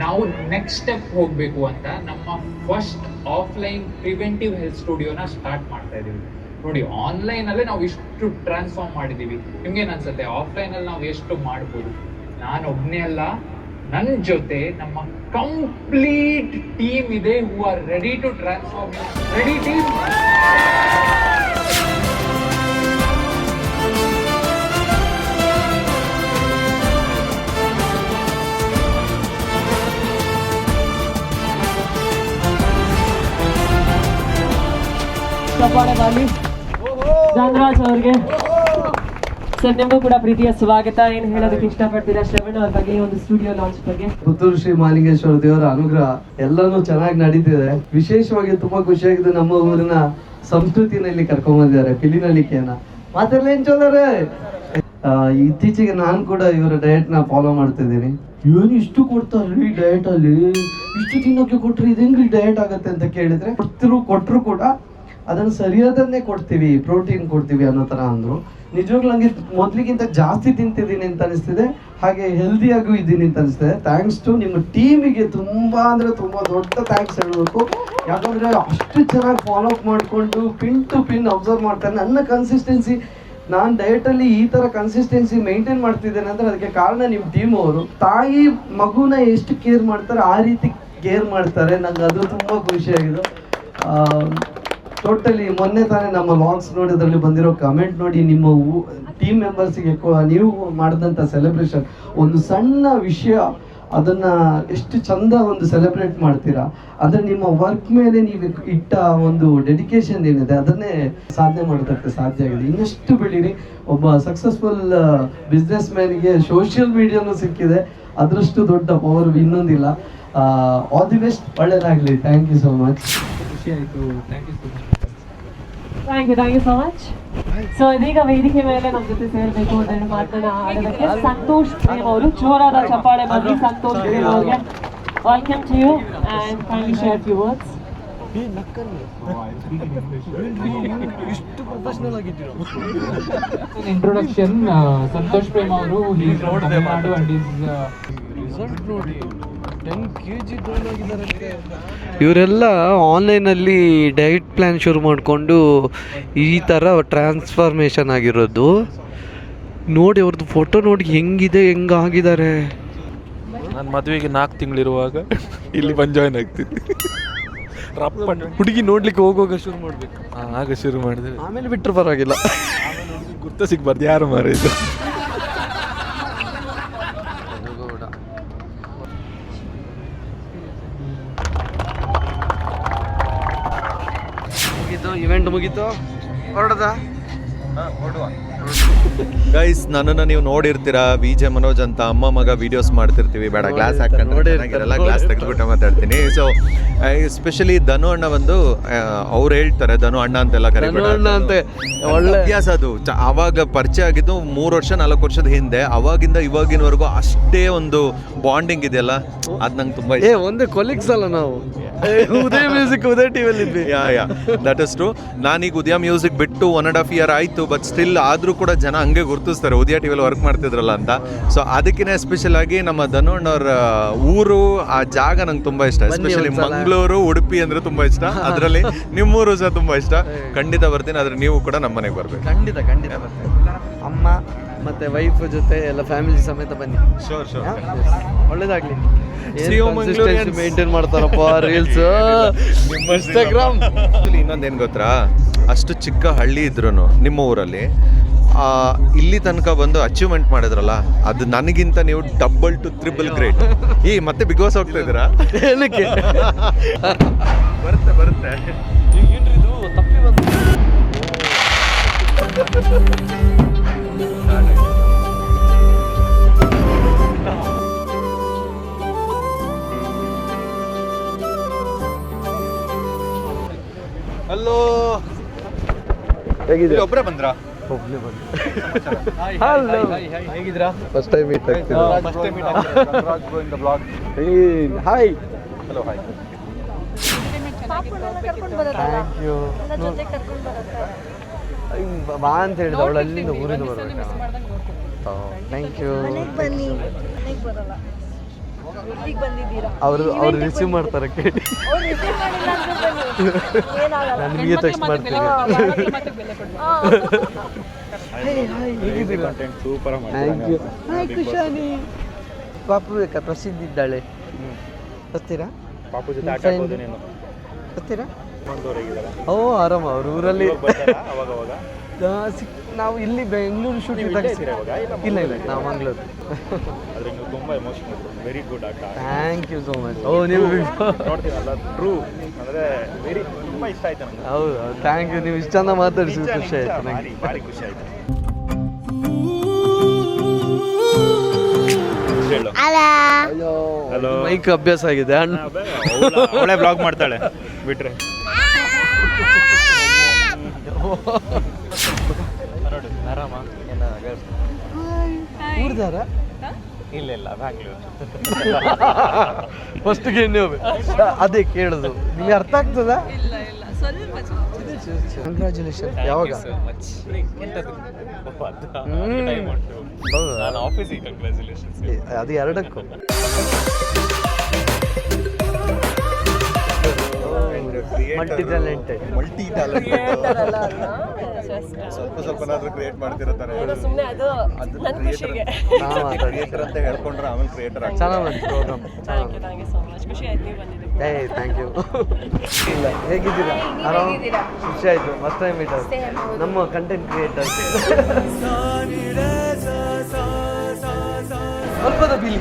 ನಾವು ನೆಕ್ಸ್ಟ್ ಸ್ಟೆಪ್ ಹೋಗ್ಬೇಕು ಅಂತ ನಮ್ಮ ಫಸ್ಟ್ ಆಫ್ಲೈನ್ ಪ್ರಿವೆಂಟಿವ್ ಹೆಲ್ತ್ ಸ್ಟುಡಿಯೋನ ಸ್ಟಾರ್ಟ್ ಮಾಡ್ತಾ ಇದೀವಿ. ನೋಡಿ, ಆನ್ಲೈನ್ ಅಲ್ಲೇ ನಾವು ಇಷ್ಟು ಟ್ರಾನ್ಸ್ಫಾರ್ಮ್ ಮಾಡಿದೀವಿ. ನಿಮ್ಗೇನ್ ಅನ್ಸುತ್ತೆ ಆಫ್ಲೈನ್ ಅಲ್ಲಿ ನಾವು ಎಷ್ಟು ಮಾಡ್ಬೋದು? ನಾನು ಒಬ್ನೇ ಅಲ್ಲ, ನನ್ನ ಜೊತೆ ನಮ್ಮ ಕಂಪ್ಲೀಟ್ ಟೀಮ್ ಇದೆ, who are ready to transform. Ready team? Johnraj ಅವ್ರಿಗೆ ಸರ್ ನಿಮಗೂ ಕೂಡ ಪ್ರೀತಿಯ ಸ್ವಾಗತ. ಏನು ಹೇಳೋದಕ್ಕೆ ಇಷ್ಟಪಡ್ತೀರಾ ಶ್ರವಣ್ ಅವ್ರ ಬಗ್ಗೆ, ಒಂದು ಸ್ಟುಡಿಯೋ ಲಾಂಚ್ ಬಗ್ಗೆ? ಪುತ್ತೂರು ಶ್ರೀ ಮಹಾಲಿಂಗೇಶ್ವರ ದೇವರ ಅನುಗ್ರಹ ಎಲ್ಲಾನು ಚೆನ್ನಾಗಿ ನಡೀತಿದೆ. ವಿಶೇಷವಾಗಿ ತುಂಬಾ ಖುಷಿಯಾಗಿದೆ, ನಮ್ಮ ಊರಿನ ಸಂಸ್ಕೃತಿನಲ್ಲಿ ಕರ್ಕೊಂಡ್ ಬಂದಿದ್ದಾರೆ ಪಿಲಿನಲಿಕೆಯನ್ನ. ಮಾತೆಲ್ಲ ಏನ್ ಚಲೋರೆ. ಇತ್ತೀಚೆಗೆ ನಾನು ಕೂಡ ಇವರ ಡಯಟ್ ನ ಫಾಲೋ ಮಾಡ್ತಿದ್ದೀನಿ. ಏನು ಇಷ್ಟು ಕೊಡ್ತಾರ್ರಿ ಡಯಟ್ ಅಲ್ಲಿ, ಇಷ್ಟು ತಿನ್ನೋಕೆ ಕೊಟ್ರಿ, ಇದು ಹೆಂಗ್ರಿ ಡಯಟ್ ಆಗತ್ತೆ ಅಂತ ಕೇಳಿದ್ರೆ ಕೊಟ್ಟರು ಕೂಡ ಅದನ್ನು ಸರಿಯಾದನ್ನೇ ಕೊಡ್ತೀವಿ, ಪ್ರೋಟೀನ್ ಕೊಡ್ತೀವಿ ಅನ್ನೋ ಥರ ಅಂದರು. ನಿಜವಾಗ್ಲೂ ನನಗೆ ಮೊದಲಿಗಿಂತ ಜಾಸ್ತಿ ತಿಂತಿದ್ದೀನಿ ಅಂತ ಅನಿಸ್ತಿದೆ, ಹಾಗೆ ಹೆಲ್ದಿಯಾಗೂ ಇದ್ದೀನಿ ಅಂತ ಅನಿಸ್ತಿದೆ. ಥ್ಯಾಂಕ್ಸ್ ಟು ನಿಮ್ಮ ಟೀಮಿಗೆ ತುಂಬ ಅಂದರೆ ತುಂಬ ದೊಡ್ಡ ಥ್ಯಾಂಕ್ಸ್ ಹೇಳಬೇಕು. ಯಾಕಂದರೆ ಅಷ್ಟು ಚೆನ್ನಾಗಿ ಫಾಲೋ ಅಪ್ ಮಾಡಿಕೊಂಡು ಪಿನ್ ಟು ಪಿನ್ ಅಬ್ಸರ್ವ್ ಮಾಡ್ತಾರೆ. ನನ್ನ ಕನ್ಸಿಸ್ಟೆನ್ಸಿ, ನಾನು ಡಯಟಲ್ಲಿ ಈ ಥರ ಕನ್ಸಿಸ್ಟೆನ್ಸಿ ಮೇಂಟೈನ್ ಮಾಡ್ತಿದ್ದೇನೆ ಅಂದರೆ ಅದಕ್ಕೆ ಕಾರಣ ನಿಮ್ಮ ಟೀಮ್ ಅವರು. ತಾಯಿ ಮಗುನ ಎಷ್ಟು ಕೇರ್ ಮಾಡ್ತಾರೆ ಆ ರೀತಿ ಕೇರ್ ಮಾಡ್ತಾರೆ. ನಂಗೆ ಅದು ತುಂಬ ಖುಷಿಯಾಗಿದೆ. ಟೋಟಲಿ ಮೊನ್ನೆ ತಾನೇ ನಮ್ಮ ಲಾಗ್ಸ್ ನೋಡಿದ್ರಲ್ಲಿ ಬಂದಿರೋ ಕಮೆಂಟ್ ನೋಡಿ, ನಿಮ್ಮ ಟೀಮ್ ಮೆಂಬರ್ಸಿಗೆ ನೀವು ಮಾಡಿದಂಥ ಸೆಲೆಬ್ರೇಷನ್ ಒಂದು ಸಣ್ಣ ವಿಷಯ, ಅದನ್ನ ಎಷ್ಟು ಚಂದ ಒಂದು ಸೆಲೆಬ್ರೇಟ್ ಮಾಡ್ತೀರಾ. ಅಂದರೆ ನಿಮ್ಮ ವರ್ಕ್ ಮೇಲೆ ನೀವು ಇಟ್ಟ ಒಂದು ಡೆಡಿಕೇಶನ್ ಏನಿದೆ ಅದನ್ನೇ ಸಾಧನೆ ಮಾಡೋದಕ್ಕೆ ಸಾಧ್ಯ ಆಗಿದೆ. ಇನ್ನಷ್ಟು ಬೆಳೀರಿ. ಒಬ್ಬ ಸಕ್ಸಸ್ಫುಲ್ ಬಿಸ್ನೆಸ್ ಮ್ಯಾನಿಗೆ ಸೋಷಿಯಲ್ ಮೀಡಿಯಾನು ಸಿಕ್ಕಿದೆ, ಅದರಷ್ಟು ದೊಡ್ಡ ಪವರ್ ಇನ್ನೊಂದಿಲ್ಲ. ಆಲ್ ದಿ ಬೆಸ್ಟ್, ಒಳ್ಳೆಯದಾಗಲಿ. Thank you so much. ಖುಷಿ ಆಯಿತು. Thank you so much. Thank you so much. So ಇದೀಗ ವೇದಿಕೆ ಮೇಲೆ ನಮ್ಮ ಜೊತೆ ಸೇರಬೇಕು ಅಂತ ಮಾತನಾಡೋದಕ್ಕೆ ಸಂತೋಷ್ ಪ್ರೇಮ್ ಅವರು. ಜೋರಾದ ಚಪ್ಪಾಳೆ ಬರಲಿ ಸಂತೋಷ್ ಪ್ರೇಮ್ ಅವರಿಗೆ. Welcome to you and kindly share few words. Introduction Santhosh Prem ಅವರು ತಮಿಳುನಾಡು ಅಂಡ್ ಇವರೆಲ್ಲ ಆನ್ಲೈನಲ್ಲಿ ಡಯಟ್ ಪ್ಲ್ಯಾನ್ ಶುರು ಮಾಡಿಕೊಂಡು ಈ ಥರ ಟ್ರಾನ್ಸ್ಫಾರ್ಮೇಷನ್ ಆಗಿರೋದು ನೋಡಿ. ಅವ್ರದ್ದು ಫೋಟೋ ನೋಡಿ ಹೆಂಗಾಗಿದ್ದಾರೆ. ನಾನು ಮದುವೆಗೆ 4 ತಿಂಗಳಿರುವಾಗ ಇಲ್ಲಿ ಬಂದು ಜಾಯ್ನ್ ಆಗ್ತಿದ್ದೆ. ಹುಡುಗಿ ನೋಡ್ಲಿಕ್ಕೆ ಹೋಗುವಾಗ ಶುರು ಮಾಡಬೇಕು, ಆಗ ಶುರು ಮಾಡಿದೆ. ಆಮೇಲೆ ಬಿಟ್ಟರು ಪರವಾಗಿಲ್ಲ, ಗುರ್ತ ಸಿಗ್ಬಾರ್ದು ಯಾರು ಮಾರಿದ್ದು. ಮುಗೀತು, ಇವೆಂಟ್ ಮುಗೀತು, ಹೊರಡದ ಗೈಸ್, ನನ್ನನ್ನು ನೀವು ನೋಡಿರ್ತೀರಾ, ವಿಜೆ ಮನೋಜ್ ಅಂತ ಅಮ್ಮ ಮಗ ವಿಡಿಯೋಸ್ ಮಾಡ್ತಿರ್ತೀವಿ. ಬೇಡ ಗ್ಲಾಸ್ ಹಾಕೊಂಡ್ರೆ ಗ್ಲಾಸ್ ತೆಗೆದುಬಿಟ್ಟು ಮಾತಾಡ್ತೀನಿ. ಸೊ ಎಸ್ಪೆಷಲಿ ಧನು ಅಣ್ಣ ಬಂದು ಅವ್ರು ಹೇಳ್ತಾರೆ, ಧನು ಅಣ್ಣ ಅಂತೆಲ್ಲ ಕರೀತಾರೆ. ಒಳ್ಳೆ ಅಭ್ಯಾಸ ಅದು. ಅವಾಗ ಪರಿಚಯ ಆಗಿದ್ದು 3 ವರ್ಷ 4 ವರ್ಷದ ಹಿಂದೆ. ಅವಾಗಿಂದ ಇವಾಗಿನವರೆಗೂ ಅಷ್ಟೇ ಒಂದು ಬಾಂಡಿಂಗ್ ಇದೆಯಲ್ಲ, ಅದು ನಂಗೆ ತುಂಬ ಇಷ್ಟ. ಒಂದೇ ಕೊಲೀಗ್ಸ್ ಅಲ್ಲ ನಾವು. ಉದಯ ಮ್ಯೂಸಿಕ್, ಉದಯ ಟಿವಿಯಲ್ಲಿ ಇದ್ವಿ. Yeah that is true. ನಾನೀಗ ಉದಯ ಮ್ಯೂಸಿಕ್ ಬಿಟ್ಟು 1.5 year ಆಯಿತು. ಬಟ್ ಸ್ಟಿಲ್ ಆದರೂ ಕೂಡ ಜನ ಹಂಗೆ ಗುರುತಿಸ್ತಾರೆ ಉದಯ ಟಿವಿಯಲ್ಲಿ ವರ್ಕ್ ಮಾಡ್ತಿದ್ರಲ್ಲ ಅಂತ. ಸೊ ಅದಕ್ಕಿಂತ ಎಸ್ಪೆಷಲ್ ಆಗಿ ನಮ್ಮ ಧನು ಅಣ್ಣವ್ರ ಊರು, ಆ ಜಾಗ ನಂಗೆ ತುಂಬ ಇಷ್ಟ. ಎಸ್ಪೆಷಲಿ ಮಂಗಳೂರು, ಉಡುಪಿ ಅಂದರೆ ತುಂಬ ಇಷ್ಟ. ಅದರಲ್ಲಿ ನಿಮ್ಮೂರು ಸಹ ತುಂಬ ಇಷ್ಟ. ಖಂಡಿತ ಬರ್ತೀನಿ, ಆದರೆ ನೀವು ಕೂಡ ನಮ್ಮ ಮನೆಗೆ ಬರ್ಬೇಕು. ಖಂಡಿತ ಬರ್ತೀನಿ. ಅಮ್ಮ ಮತ್ತೆ ವೈಫ್ ಜೊತೆ ಎಲ್ಲ ಫ್ಯಾಮಿಲಿ ಸಮೇತ ಬನ್ನಿ. ಶೋರ್ ಒಳ್ಳೇದಾಗ್ಲಿ. ಮೇಂಟೈನ್ ಮಾಡ್ತಾರಪ್ಪ ರೀಲ್ಸ್, ಇನ್ಸ್ಟಾಗ್ರಾಮ್. ಇನ್ನೊಂದೇನು ಗೊತ್ತಾ, ಅಷ್ಟು ಚಿಕ್ಕ ಹಳ್ಳಿ ಇದ್ರು ನಿಮ್ಮ ಊರಲ್ಲಿ ಇಲ್ಲಿ ತನಕ ಬಂದು ಅಚೀವ್ಮೆಂಟ್ ಮಾಡಿದ್ರಲ್ಲ, ಅದು ನನಗಿಂತ ನೀವು ಡಬಲ್ ಟು ಟ್ರಿಬಲ್ ಗ್ರೇಟ್. ಮತ್ತೆ ಬಿಗ್ ಬಾಸ್ ಹೋಗ್ತಾ ಇದ್ದೀರಾ? ಏನಕ್ಕೆ? ಬರುತ್ತೆ ತಪ್ಪಿ ಬಂದು ಹಲೋ, ಹೇಗಿದ್ದೀರಾ? ಒಬ್ಬರೇ ಬಂದ್ರಾ? ಒಬ್ಬನೇ ಬಂದು. ಹೇಗಿದ್ದೀರಾ? ಫಸ್ಟ್ ಟೈಮ್ ಮೀಟ್ ಆಗ್ತಿದ್ದೀರಾ? Hi. Hello, hi. Thank you. ಬಾ ಅಂತ ಹೇಳಿದ ಅವಳು, ಅಲ್ಲಿಂದ ಊರಿಂದ ಬರ್ಬೇಕಾ? Thank you. ಅವರು ರಿಸೀವ್ ಮಾಡ್ತಾರೆ ಕೇಳಿ. ನಾನು ನಿಮಗೆ ಟೆಕ್ಸ್ಟ್ ಮಾಡ್ತೀನಿ. Thank you. ಹಾಯ್ ಕುಶಾನಿ. ಪಾಪು ಬೇಕಾ ಪ್ರಸಿದ್ಧ ಇದ್ದಾಳೆ, ಬರ್ತೀರಾ? ಪಾಪು ಜೊತೆ ಆಟ ಆಡ್ಬೋದು ನೀನು. ಬರ್ತೀರಾ? ಓ ಆರಾಮ. ಅವ್ರ ಊರಲ್ಲಿ ನಾವು ಇಲ್ಲಿ ಬೆಂಗಳೂರು ಶೂಟಿಂಗ್ ಇಲ್ಲ ನಾವು ಮಂಗಳೂರು. ತುಂಬ ಎಮೋಷನಲ್, ವೆರಿ ಗುಡ್ ಆಟ. Thank you so much. ಓ ನೀವು ನೋಡ್ತೀನಲ್ಲ, ಟ್ರೂ ಅಂದರೆ ವೆರಿ ತುಂಬ ಇಷ್ಟ ಆಯ್ತು ನನಗೆ. ಹೌದು, ಥ್ಯಾಂಕ್ ಯು. ನೀವು ಇಷ್ಟು ಚಂದ ಮಾತಾಡಿಸಿದ್ದು ಖುಷಿ ಆಯ್ತು ನನಗೆ. ಭಾರಿ ಖುಷಿ ಆಯ್ತು. ಹಲೋ, ಮೈಕ್ ಅಭ್ಯಾಸ ಆಗಿದೆ. ಅವಳೇ ಬ್ಲಾಗ್ ಮಾಡ್ತಾಳೆ ಬಿಟ್ರೆ. ಆರಾಮ? ಊರ್ದಾರ? ಇಲ್ಲ, ಬ್ಯಾಂಗ್ಳೂರು. ಫಸ್ಟ್ಗೆ ನೀವು ಅದೇ ಕೇಳೋದು, ನಿಮಗೆ ಅರ್ಥ ಆಗ್ತದ? ಕಂಗ್ರ್ಯಾಚುಲೇಷನ್. ಯಾವಾಗ? ಅದು ಎರಡಕ್ಕೂ. Multi talented. ಸ್ವಲ್ಪನಾದ್ರೂ ಕ್ರಿಯೇಟ್ ಮಾಡ್ತಿರ್ತಾರೆ. ಕ್ರಿಯೇಟರ್ ಅಂತ ಹೇಳ್ಕೊಂಡ್ರೆ ಆಮೇಲೆ ಕ್ರಿಯೇಟರ್ ಚೆನ್ನಾಗಿ ಪ್ರೋಗ್ರಾಮ್. Thank you. ಇಲ್ಲ, ಹೇಗಿದ್ದೀರಾ? ಆರಾಮ್, ಖುಷಿ ಆಯ್ತು. ಫಸ್ಟ್ ಟೈಮ್ ಮೀಟ್ ಆಯ್ತು. ನಮ್ಮ ಕಂಟೆಂಟ್ ಕ್ರಿಯೇಟರ್. ಸ್ವಲ್ಪದ ಬಿಲಿ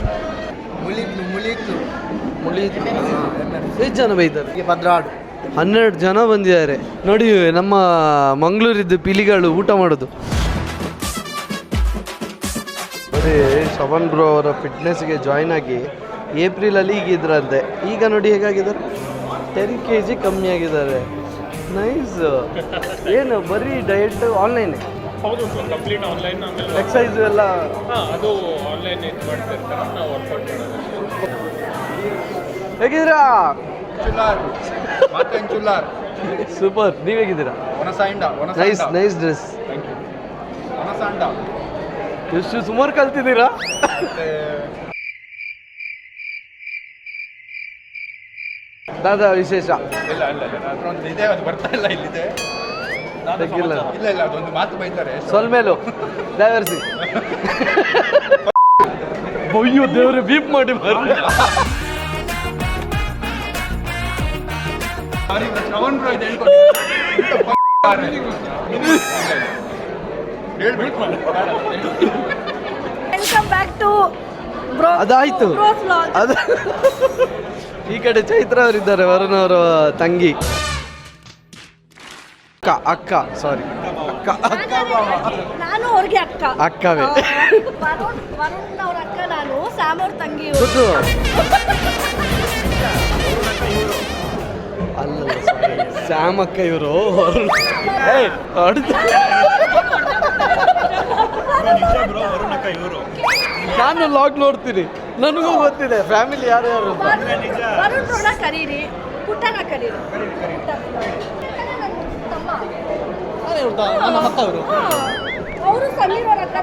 ಮುಳಿತು. ಎಷ್ಟು ಜನ ಬೈತಾರೆ? 12 ಜನ ಬಂದಿದ್ದಾರೆ ನೋಡಿ. ನಮ್ಮ ಮಂಗಳೂರಿದ್ದು ಪಿಲಿಗಳು ಊಟ ಮಾಡೋದು ನೋಡಿ. ಶ್ರವಣ್ ಬ್ರೋ ಅವರ ಫಿಟ್ನೆಸ್ಗೆ ಜಾಯ್ನ್ ಆಗಿ ಏಪ್ರಿಲಲ್ಲಿ ಈಗಿದ್ರಂತೆ. ಈಗ ನೋಡಿ ಹೇಗಾಗಿದ್ದಾರೆ, 10 kg ಕಮ್ಮಿ ಆಗಿದ್ದಾರೆ. ನೈಸ್. ಏನು ಬರೀ ಡಯಟ್ ಆನ್ಲೈನ್? ಹೌದು ಸರ್, ಕಂಪ್ಲೀಟ್ ಆನ್ಲೈನ್. ಎಕ್ಸಸೈಸ್ ಎಲ್ಲ ಅದು ಆನ್ಲೈನ್ ಇದು ಮಾಡ್ತಿರ್ತಾರೆ, ನಾವು ವರ್ಕೌಟ್ ಮಾಡೋದು. ಹೇಗಿದ್ದೀರಾ? ಚುಲಾರ್ ಸೂಪರ್. ನೀವು ಹೇಗಿದ್ದೀರಾ? Nice nice dress. ಎಷ್ಟು ಸುಮಾರು ಕಲ್ತಿದ್ದೀರಾ? ದಾದಾ ವಿಶೇಷ ಇಲ್ಲ ಇದೆ, ಅದು ಬರ್ತಾ ಇಲ್ಲ. ಇಲ್ಲಿದೆ ತೆಗಿಲ್ಲ. ಇಲ್ಲ ಅದೊಂದು ಮಾತು ಬೈತಾರೆ ಸೊಲ್ಮೇಲು ಡ್ರೈವರ್ಸಿ. ಅಯ್ಯೋ ದೇವ್ರೆ, ಬೀಪ್ ಮಾಡಿ ಬರ್ರಿ. ಶ್ರವಣ್ ಬ್ರೋ ಇದೆ ವೆಲ್ಕಮ್ ಬ್ಯಾಕ್ ಟು ಅದಾಯ್ತು. ಅದು ಈ ಕಡೆ ಚೈತ್ರ ಅವರಿದ್ದಾರೆ, ವರುಣ್ ಅವರ ತಂಗಿ. ಅಕ್ಕ ಸಾರಿ, ನಾನು ಅವ್ರಿಗೆ ಅಕ್ಕ. ಅಕ್ಕವೇ. ವರುಣ್ ಅವ್ರ ಅಕ್ಕ ನಾನು, ಸ್ಯಾಮ್ ಅವ್ರ ತಂಗಿ. ಗೊತ್ತು ಅಲ್ಲ, ಸ್ಯಾಮ್ ಅಕ್ಕ ಇವರು. ನಾನು ಲಾಗ್ ನೋಡ್ತೀನಿ, ನನಗೂ ಗೊತ್ತಿದೆ ಫ್ಯಾಮಿಲಿ ಯಾರು ಯಾರು ಅಂತ. ವರುಣ್ ಅವ್ರನ್ನ ಕರೀರಿ, ಪುಟ್ಟನ ಕರೀರಿ. ಅವರು ಸಮೀರ್ ಅವ್ರ ಹತ್ರ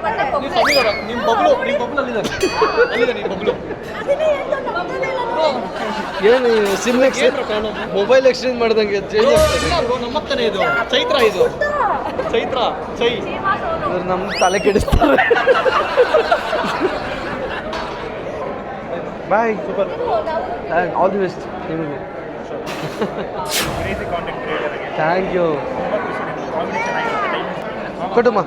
ಏನು ಸಿಮ್ ಮೊಬೈಲ್ ಎಕ್ಸ್ಚೇಂಜ್ ಮಾಡ್ದಂಗೆ ನಮ್ಮಕ್ಕನೇ ಇದು ಚೈತ್ರ, ಇದು ಚೈತ್ರ ಚೈ. ನಮ್ಮ ತಲೆ ಕೆಡಿಸ್ತಾರೆ. Bye. Super. All the best ನಿಮಗೆ. Thank you. ಕೊಟ್ಟಮ್ಮ.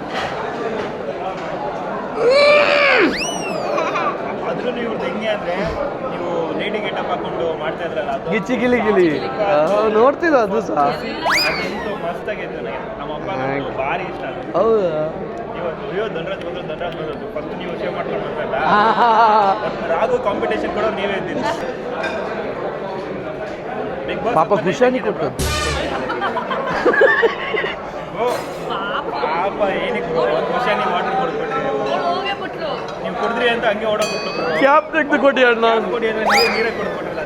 ಅದ್ರೂ ಇವ್ರದ್ದು ಹೆಂಗೆ ಅಂದರೆ, ನೀವು ಲೇಡಿ ಗೆಟಪ್ ಹಾಕೊಂಡು ಮಾಡ್ತಾ ಇದ್ರಲ್ಲ, ಗಿಚ್ಚಿ ಗಿಲಿ ಗಿಲಿ ನೋಡ್ತಿದ್ದ ಅದು ಸಹ. ಅದಂತೂ ಮಸ್ತಾಗಿತ್ತು. ನನಗೆ ನಮ್ಮ ಅಪ್ಪ ಭಾರಿ ಇಷ್ಟ ಅದು. ಹೌದಾ? ಇವತ್ತು ಧನರಾಜ್ ಬಂದದ್ದು ಫಸ್ಟ್ ನೀವು ಸೇವ್ ಮಾಡ್ಕೊಂಡು ಬಂದ್ರಲ್ಲ, ರಾಘು ಕಾಂಪಿಟೇಷನ್ ಕೊಡೋ ನೀವೇ ಇದ್ದೀರಿ. ಪಾಪ ಖುಷಾನಿ ಕೊಟ್ಟದ್ದು. ಪಾಪ ಏನಕ್ಕೆ ಖುಷಾನಿ ವಾಟರ್ ಕೊಡ್ಬಿಟ್ರಿ ನೀವು ಕುಡಿದ್ರಿ ಅಂತ ಹಂಗೆ ಓಡೋಗ್ಬಿಟ್ಟು ಕ್ಯಾಪ್ ತೆಗೆದು ಕೊಡಿ ಅಣ್ಣ. ಕೊಡಿ ಅಂದರೆ ನೀರೇ ಕೊಡ್ಬಿಟ್ರಲ್ಲ,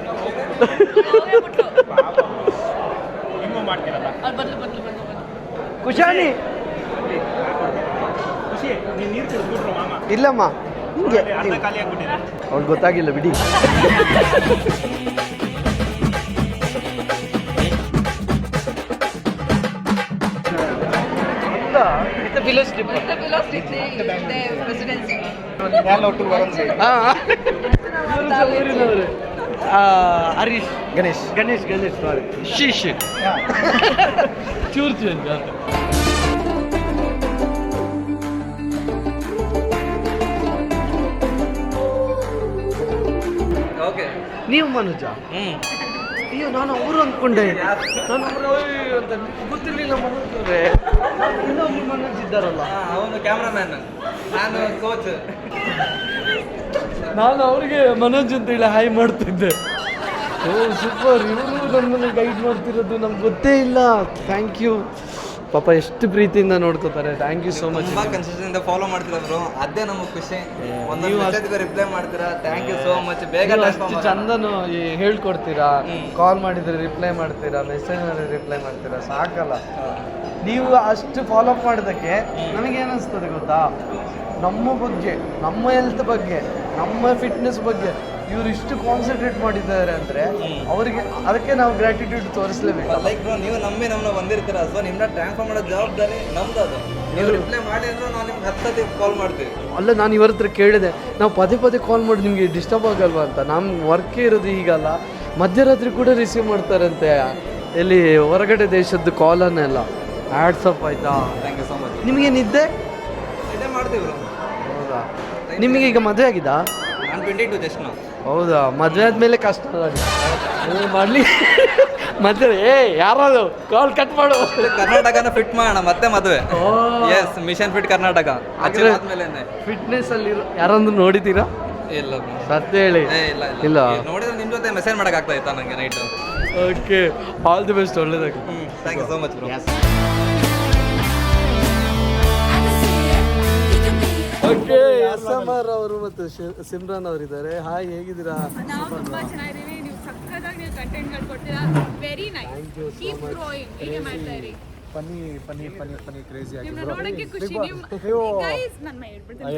ಹಿಂಗೂ ಮಾಡ್ತೀರಲ್ಲ. ಖುಷಾನಿ ಖುಷಿ, ನೀವು ನೀರು ಕುಡಿದ್ಬಿಟ್ರು ಮಾಮ. ಇಲ್ಲಮ್ಮ, ಹಿಂಗೆ ಅರ್ಧ ಖಾಲಿ ಆಗ್ಬಿಟ್ಟಿದೆ. ಅವ್ಳು ಗೊತ್ತಾಗಿಲ್ಲ ಬಿಡಿ. ಹರೀಶ್ ಗಣೇಶ್ ಸಾರಿ, ಶೀಶ್ ಚೂರ್ ಚೇಂಜ್. ನೀವು ಮನುಜ? ಅಯ್ಯೋ, ನಾನು ಅವರು ಅಂದ್ಕೊಂಡೆ. ನಾನು ಅವರು ಅಂತ ಗೊತ್ತಿರಲಿಲ್ಲ. ಮನೋಜ್ ಇನ್ನೊಬ್ರು ಮನೋಜ್ ಇದ್ದಾರಲ್ಲ, ಅವನು ಕ್ಯಾಮ್ರಾಮ್ಯಾನ್, ನಾನು ಕೋಚ್. ನಾನು ಅವರಿಗೆ ಮನೋಜ್ ಅಂತ ಹೇಳಿ ಹಾಯ್ ಮಾಡ್ತಿದ್ದೆ. ಓ ಸೂಪರ್, ಇವರು ನಮ್ಮನ್ನು ಗೈಡ್ ಮಾಡ್ತಿರೋದು ನಮ್ಗೆ ಗೊತ್ತೇ ಇಲ್ಲ. Thank you. ಪಾಪ ಎಷ್ಟು ಪ್ರೀತಿಯಿಂದ ನೋಡ್ಕೋತಾರೆ. Thank you so much. ತುಂಬಾ ಕನ್ಸಿಸ್ಟೆಂಟ್ ಫಾಲೋ ಮಾಡ್ತೀರಾ ಬ್ರೋ, ಅದೇ ನಮಗೆ ಖುಷಿ. ಒಂದೊಂದು ಮೆಸೇಜ್ಗೆ ರಿಪ್ಲೈ ಮಾಡ್ತೀರಾ. Thank you so much. ಬೇಗ ಅಷ್ಟು ಚಂದನು ಹೇಳ್ಕೊಡ್ತೀರಾ, ಕಾಲ್ ಮಾಡಿದ್ರೆ ರಿಪ್ಲೈ ಮಾಡ್ತೀರಾ, ಮೆಸೇಜ್ ಮಾಡಿದ್ರೆ ರಿಪ್ಲೈ ಮಾಡ್ತೀರಾ, ಸಾಕಲ್ಲ. ನೀವು ಅಷ್ಟು ಫಾಲೋ ಅಪ್ ಮಾಡೋದಕ್ಕೆ ನನಗೇನಿಸ್ತದೆ ಗೊತ್ತಾ, ನಮ್ಮ ಬಗ್ಗೆ, ನಮ್ಮ ಹೆಲ್ತ್ ಬಗ್ಗೆ, ನಮ್ಮ ಫಿಟ್ನೆಸ್ ಬಗ್ಗೆ ಇವ್ರು ಇಷ್ಟು ಕಾನ್ಸಂಟ್ರೇಟ್ ಮಾಡಿದ್ದಾರೆ ಅಂದರೆ ಅವರಿಗೆ, ಅದಕ್ಕೆ ನಾವು ಗ್ರ್ಯಾಟಿಟ್ಯೂಡ್ ತೋರಿಸ್ಲೇಬೇಕು. ಲೈಕ್ ಬ್ರೋ, ನೀವು ನಮ್ಮನ್ನ ಬಂದಿರ್ತೀರ, ಸೊ ನಿಮ್ಮನ್ನ ಟ್ರಾನ್ಸ್ಫರ್ ಮಾಡೋ ಜವಾಬ್ದಾರಿ ನಮ್ದು. ಅದು ನೀವು ರಿಪ್ಲೈ ಮಾಡಿ ಅಂದ್ರೆ ನಾವು ನಿಮ್ಗೆ 10 ಕಾಲ್ ಮಾಡ್ತೀವಿ. ಅಲ್ಲ, ನಾನು ಇವ್ರ ಹತ್ರ ಕೇಳಿದೆ, ನಾವು ಪದೇ ಕಾಲ್ ಮಾಡಿ ನಿಮಗೆ ಡಿಸ್ಟರ್ಬ್ ಆಗಲ್ವಾ ಅಂತ. ನಮ್ಮ ವರ್ಕೇ ಇರೋದು ಈಗಲ್ಲ, ಮಧ್ಯರಾತ್ರಿ ಕೂಡ ರಿಸೀವ್ ಮಾಡ್ತಾರಂತೆ ಎಲ್ಲಿ ಹೊರಗಡೆ ದೇಶದ್ದು ಕಾಲನ್ನೆಲ್ಲ. ಆ್ಯಡ್ಸಪ್ ಆಯ್ತಾ? Thank you so much. ನಿಮಗೆ ನಿದ್ದೆ ಇದೇ ಮಾಡ್ತೀವಿ ಬ್ರೋ. ಹೌದಾ? ನಿಮಗೆ ಈಗ ಮದುವೆ ಆಗಿದಾ? ನಾನು 22 ಜಸ್ಟ್ ನಾವು. ಹೌದಾ? ಮದುವೆ ಆದಮೇಲೆ ಕಷ್ಟ ಮಾಡಲಿ. ಮದುವೆ ಯಾರದು ಕಾಲ್ ಕಟ್ ಮಾಡು. ಕರ್ನಾಟಕನ ಫಿಟ್ ಮಾಡೋಣ, ಮತ್ತೆ ಮದುವೆ. ಎಸ್, ಮಿಷನ್ ಫಿಟ್ ಕರ್ನಾಟಕ ಆದ್ಮೇಲೆ. ಫಿಟ್ನೆಸ್ ಅಲ್ಲಿ ಯಾರಂದ್ರೂ ನೋಡಿದ್ದೀರಾ? ಇಲ್ಲ ಸತ್ಯ ಹೇಳಿ. ಇಲ್ಲ ಇಲ್ಲ. ನೋಡಿದ್ರೆ ನಿಮ್ಮ ಮತ್ತೆ ಮೆಸೇಜ್ ಮಾಡಕ್ ಆಗ್ತಾ ಇತ್ತಾ ನನಗೆ night. Okay, all the best, ಒಳ್ಳೇದಾಗಿ. Thank you so much bro. Okay, SMR ಅವರು ಮತ್ತು ಸಿಮ್ರಾನ್ ಅವರಿದ್ದಾರೆ. ಹಾಯ್, ಹೇಗಿದ್ದೀರಾ? ನಾವು ತುಂಬಾ ಚೆನ್ನಾಗಿದ್ದೀವಿ. ನೀವು ಸಕ್ಕತ್ತಾಗಿ ನೀವು ಕಂಟೆಂಟ್ಗಳು ಕೊಡ್ತೀರಾ. Very nice. Keep growing. ಹೀಗೆ ಮಾಡ್ತಾ ಇರಿ. ಫನಿ ಕ್ರೇಜಿ ಆಗಿ ನಿಮ್ಮನ್ನ ನೋಡಕ್ಕೆ ಖುಷಿ. ನೀವು ಗೈಸ್ ನನ್ನ ಹೇಳ್ಬಿಡ್ತೀನಿ.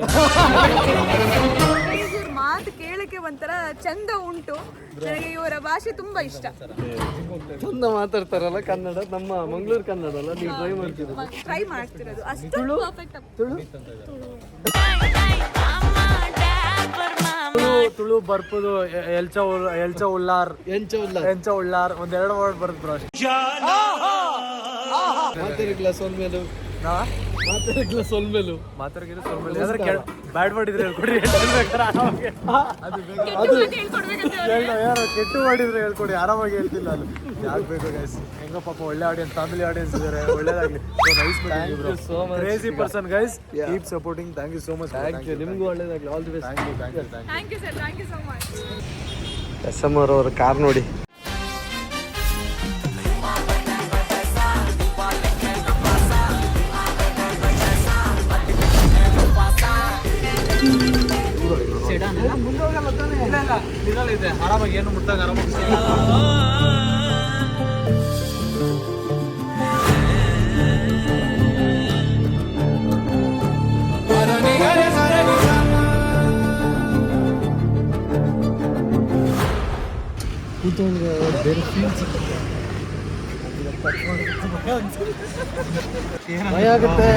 ಇವ್ರ ಮಾತು ಕೇಳಕ್ಕೆ ಒಂಥರ ಚಂದ ಉಂಟು. ನನಗೆ ಇವರ ಭಾಷೆ ತುಂಬಾ ಇಷ್ಟ. ಚಂದ ಮಾತಾಡ್ತಾರಲ್ಲ ಕನ್ನಡ, ನಮ್ಮ ಮಂಗಳೂರು ಕನ್ನಡ ಅಲ್ಲ, ನೀವು ಟ್ರೈ ಮಾಡ್ತಿರೋದು ಅಷ್ಟು ಪರ್ಫೆಕ್ಟ್. ತುಳು ಬರ್ಪುದು ಎಲ್ಚ ಉಳ್ಳಾರ್ ಒಂದೆರಡು ವರ್ಡ್ ಬರುತ್ತೆ ಬ್ರೋ. ಮಾತಾಡಿಲ್ಲ ಸೊಲ್ಮೇಲು, ಬ್ಯಾಡ್ ವರ್ಡ್ ಇದ್ರೆ ಹೇಳ್ಕೊಡಿ. ಯಾರು ಕೆಟ್ಟು ಮಾಡಿದ್ರೆ ಹೇಳ್ಕೊಡಿ, ಆರಾಮಾಗಿ ಹೇಳ್ತಿಲ್ಲ. ಅದು ಯಾಕೆ ಬೇಕು ಗೈಸ್? ಹೆಂಗ ಪಾಪ ಒಳ್ಳೆ ಆಡಿಯನ್ಸ್, ಫ್ಯಾಮಿಲಿ ಆಡಿಯನ್ಸ್ ಇದ್ದಾರೆ, ಒಳ್ಳೇದಾಗ್ಲಿ. Nice, crazy person guys. Keep supporting. Thank you so much. Thank you, ನಿಮಗೂ ಒಳ್ಳೇದಾಗ್ಲಿ. All the best. Thank you sir, thank you so much. SMR ಅವರ ಕಾರ್ ನೋಡಿ. ಇದೆ ಆರಾಮಾಗಿ, ಏನು ಮುಟ್ಟಾಗ ಆರಾಮಾಗಿ. ಬೇರೆ ಫೀಲ್ಸ್ ಭಯ ಆಗುತ್ತೆ.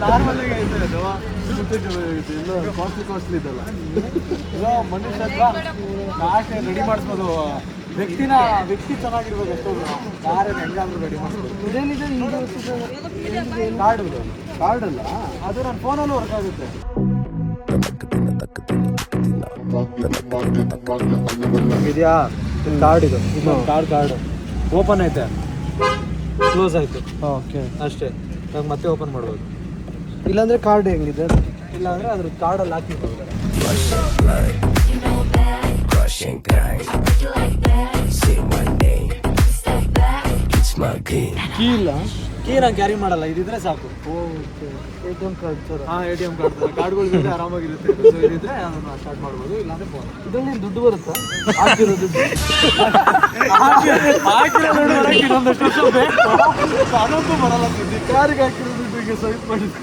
ನಾರ್ಮಲ್ ಆಗಿ ಕಾಸ್ಟ್ಲಿ ಇದಲ್ಲ. ಮನುಷ್ಯತ್ವ ಕಾಶೆ ರೆಡಿ ಮಾಡಿಸ್ಬೋದು. ವ್ಯಕ್ತಿ ಚೆನ್ನಾಗಿರ್ಬೇಕು ಅಷ್ಟೋ. ಕಾರ್ ಹೆಂಗಾದ್ರೂ ರೆಡಿ ಮಾಡಿಸ್ಬೋದು. ಕಾರ್ಡ್ ಅಲ್ಲ, ಅದು ನನ್ನ ಫೋನಲ್ಲೂ ವರ್ಕ್ ಆಗುತ್ತೆ. ಇದೆಯಾ ಕಾರ್ಡ್? ಇದು ಕಾರ್ಡ್ ಓಪನ್ ಐತೆ, ಕ್ಲೋಸ್ ಆಯ್ತು. ಓಕೆ, ಅಷ್ಟೇ. ನಂಗೆ ಮತ್ತೆ ಓಪನ್ ಮಾಡ್ಬೋದು. ಇಲ್ಲಾಂದ್ರೆ ಕಾರ್ಡ್ ಹೆಂಗಿದೆ? ಇಲ್ಲಾಂದ್ರೆ ಅದ್ರ ಕಾರ್ಡಲ್ಲಿ ಹಾಕಿರ್ಬೋದು. ಕೀ ಇಲ್ಲ, ಕೀ ನಾನು ಕ್ಯಾರಿ ಮಾಡಲ್ಲ, ಇದಿದ್ರೆ ಸಾಕು. ATM card sir. ATM ಕಾರ್ಡ್ಗಳಿದ್ರೆ ಆರಾಮಾಗಿರುತ್ತೆ. ಸೊ ಇದಿದ್ರೆ ಅದನ್ನು ಸ್ಟಾರ್ಟ್ ಮಾಡ್ಬೋದು. ಇಲ್ಲಾಂದ್ರೆ ಫೋನ್. ಇದರಲ್ಲಿ ದುಡ್ಡು ಬರುತ್ತಾ? ಹಾಕಿರೋ ದುಡ್ಡು ಇನ್ನೊಂದಷ್ಟು ವರ್ಷ ಬೇಕು. ಅದೊಂದು ಬರಲ್ಲ. ಕಾರಿಗೆ ಹಾಕಿರೋ ದುಡ್ಡಿಗೆ ಸ್ವೈಪ್ ಮಾಡಿದ್ವಿ.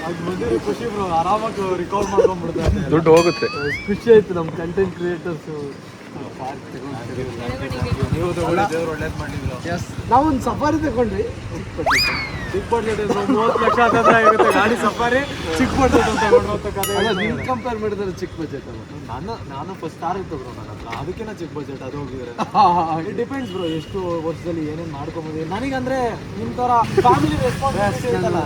ಅದು ಬಂದಿರೋ ಖುಷಿ ಬ್ರೋ. ಆರಾಮಾಗಿ ರಿಕವರ್ ಮಾಡ್ಕೊಂಡ್ಬಿಡ್ತಾರೆ. ದುಡ್ಡು ಹೋಗುತ್ತೆ. ಖುಷಿ ಆಯ್ತು ನಮ್ಮ ಕಂಟೆಂಟ್ ಕ್ರಿಯೇಟರ್ಸು. ನೀವು ತಗೊಳ್ಳಿ, ದೇವ್ರು ಒಳ್ಳೇದು ಮಾಡಿದ್ರು. ನಾವೊಂದು ಸಫಾರಿ ತಗೊಂಡ್ವಿ. ಚಿಕ್ಕ ಬಡ್ಜೆಟ್ 30 ಲಕ್ಷ ಹತ್ರ ಇರುತ್ತೆ ಗಾಡಿ ಸಫಾರಿ. ಚಿಕ್ಕ ಬಡ್ಜೆಟ್ ಅಂತ ತಗೊಂಡು ಕತೆ. ನೀವು ಕಂಪೇರ್ ಮಾಡಿದ್ರೆ ಚಿಕ್ಕ ಬಜೆಟ್ ಅಲ್ಲ. ನಾನು ಫಸ್ಟ್ ಕಾರ್ ಇತ್ತು ಬ್ರೋ ನನ್ನ ಹತ್ರ, ಅದಕ್ಕಿಂತ ಚಿಕ್ಕ ಬಜೆಟ್ ಅದು ಹೋಗಿದ್ರೆ. ಇಟ್ ಡಿಪೆಂಡ್ಸ್ ಬ್ರೋ, ಎಷ್ಟು ವರ್ಷದಲ್ಲಿ ಏನೇನು ಮಾಡ್ಕೊಂಬೋದು. ನನಗಂದ್ರೆ ನಿಮ್ಮ ಥರ ಫ್ಯಾಮಿಲಿ ರೆಸ್ಪಾನ್ಸಿಬಿಲಿಟಿ ಇರ್ತಲ್ಲ.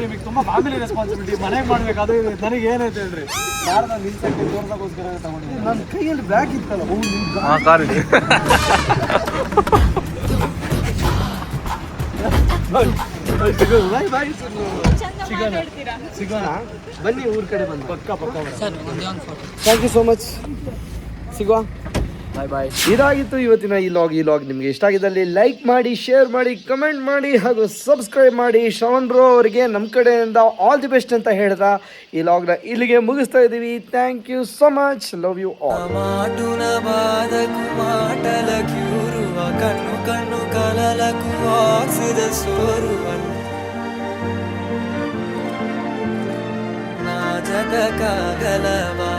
ನಿಮಗೆ ತುಂಬ ಫ್ಯಾಮಿಲಿ ರೆಸ್ಪಾನ್ಸಿಬಿಲಿಟಿ ಮನೆಗೆ ಮಾಡ್ಬೇಕು. ಅದು ನನಗೆ ಏನೈತೆ ಹೇಳ್ರಿ, ಯಾರು ನಾನು ನಿಲ್ಸಕ್ಕೆ ತೋರ್ಸೋಕ್ಕೋಸ್ಕರ ತಗೊಂಡಿದ್ದೀನಿ. ನನ್ನ ಕೈಯಲ್ಲಿ ಬ್ಯಾಗ್ ಇತ್ತಲ್ಲ, ಕಾರ್ ಇದೆ. ಸಿಗೋಣ, ಬನ್ನಿ ಊರ್ ಕಡೆ ಬಂದು. ಪಕ್ಕ ಥ್ಯಾಂಕ್ ಯು ಸೋ ಮಚ್. ಸಿಗುವ. ಬಾಯ್. ಇದಾಗಿತ್ತು ಇವತ್ತಿನ ಈ ಲಾಗ್ ನಿಮಗೆ ಇಷ್ಟ ಆಗಿದ್ದಲ್ಲಿ ಲೈಕ್ ಮಾಡಿ, ಶೇರ್ ಮಾಡಿ, ಕಮೆಂಟ್ ಮಾಡಿ ಹಾಗೂ ಸಬ್ಸ್ಕ್ರೈಬ್ ಮಾಡಿ. ಶ್ರವಣ್ ಬ್ರೋ ಅವರಿಗೆ ನಮ್ಮ ಕಡೆಯಿಂದ ಆಲ್ ದಿ ಬೆಸ್ಟ್ ಅಂತ ಹೇಳ್ತಾ ಈ ಲಾಗ್ನ ಇಲ್ಲಿಗೆ ಮುಗಿಸ್ತಾ ಇದ್ದೀವಿ. Thank you so much. Love you all. కన్ను కన్ను కలలకు ఆక్సిద సోరువన్ నా జత కాగలవా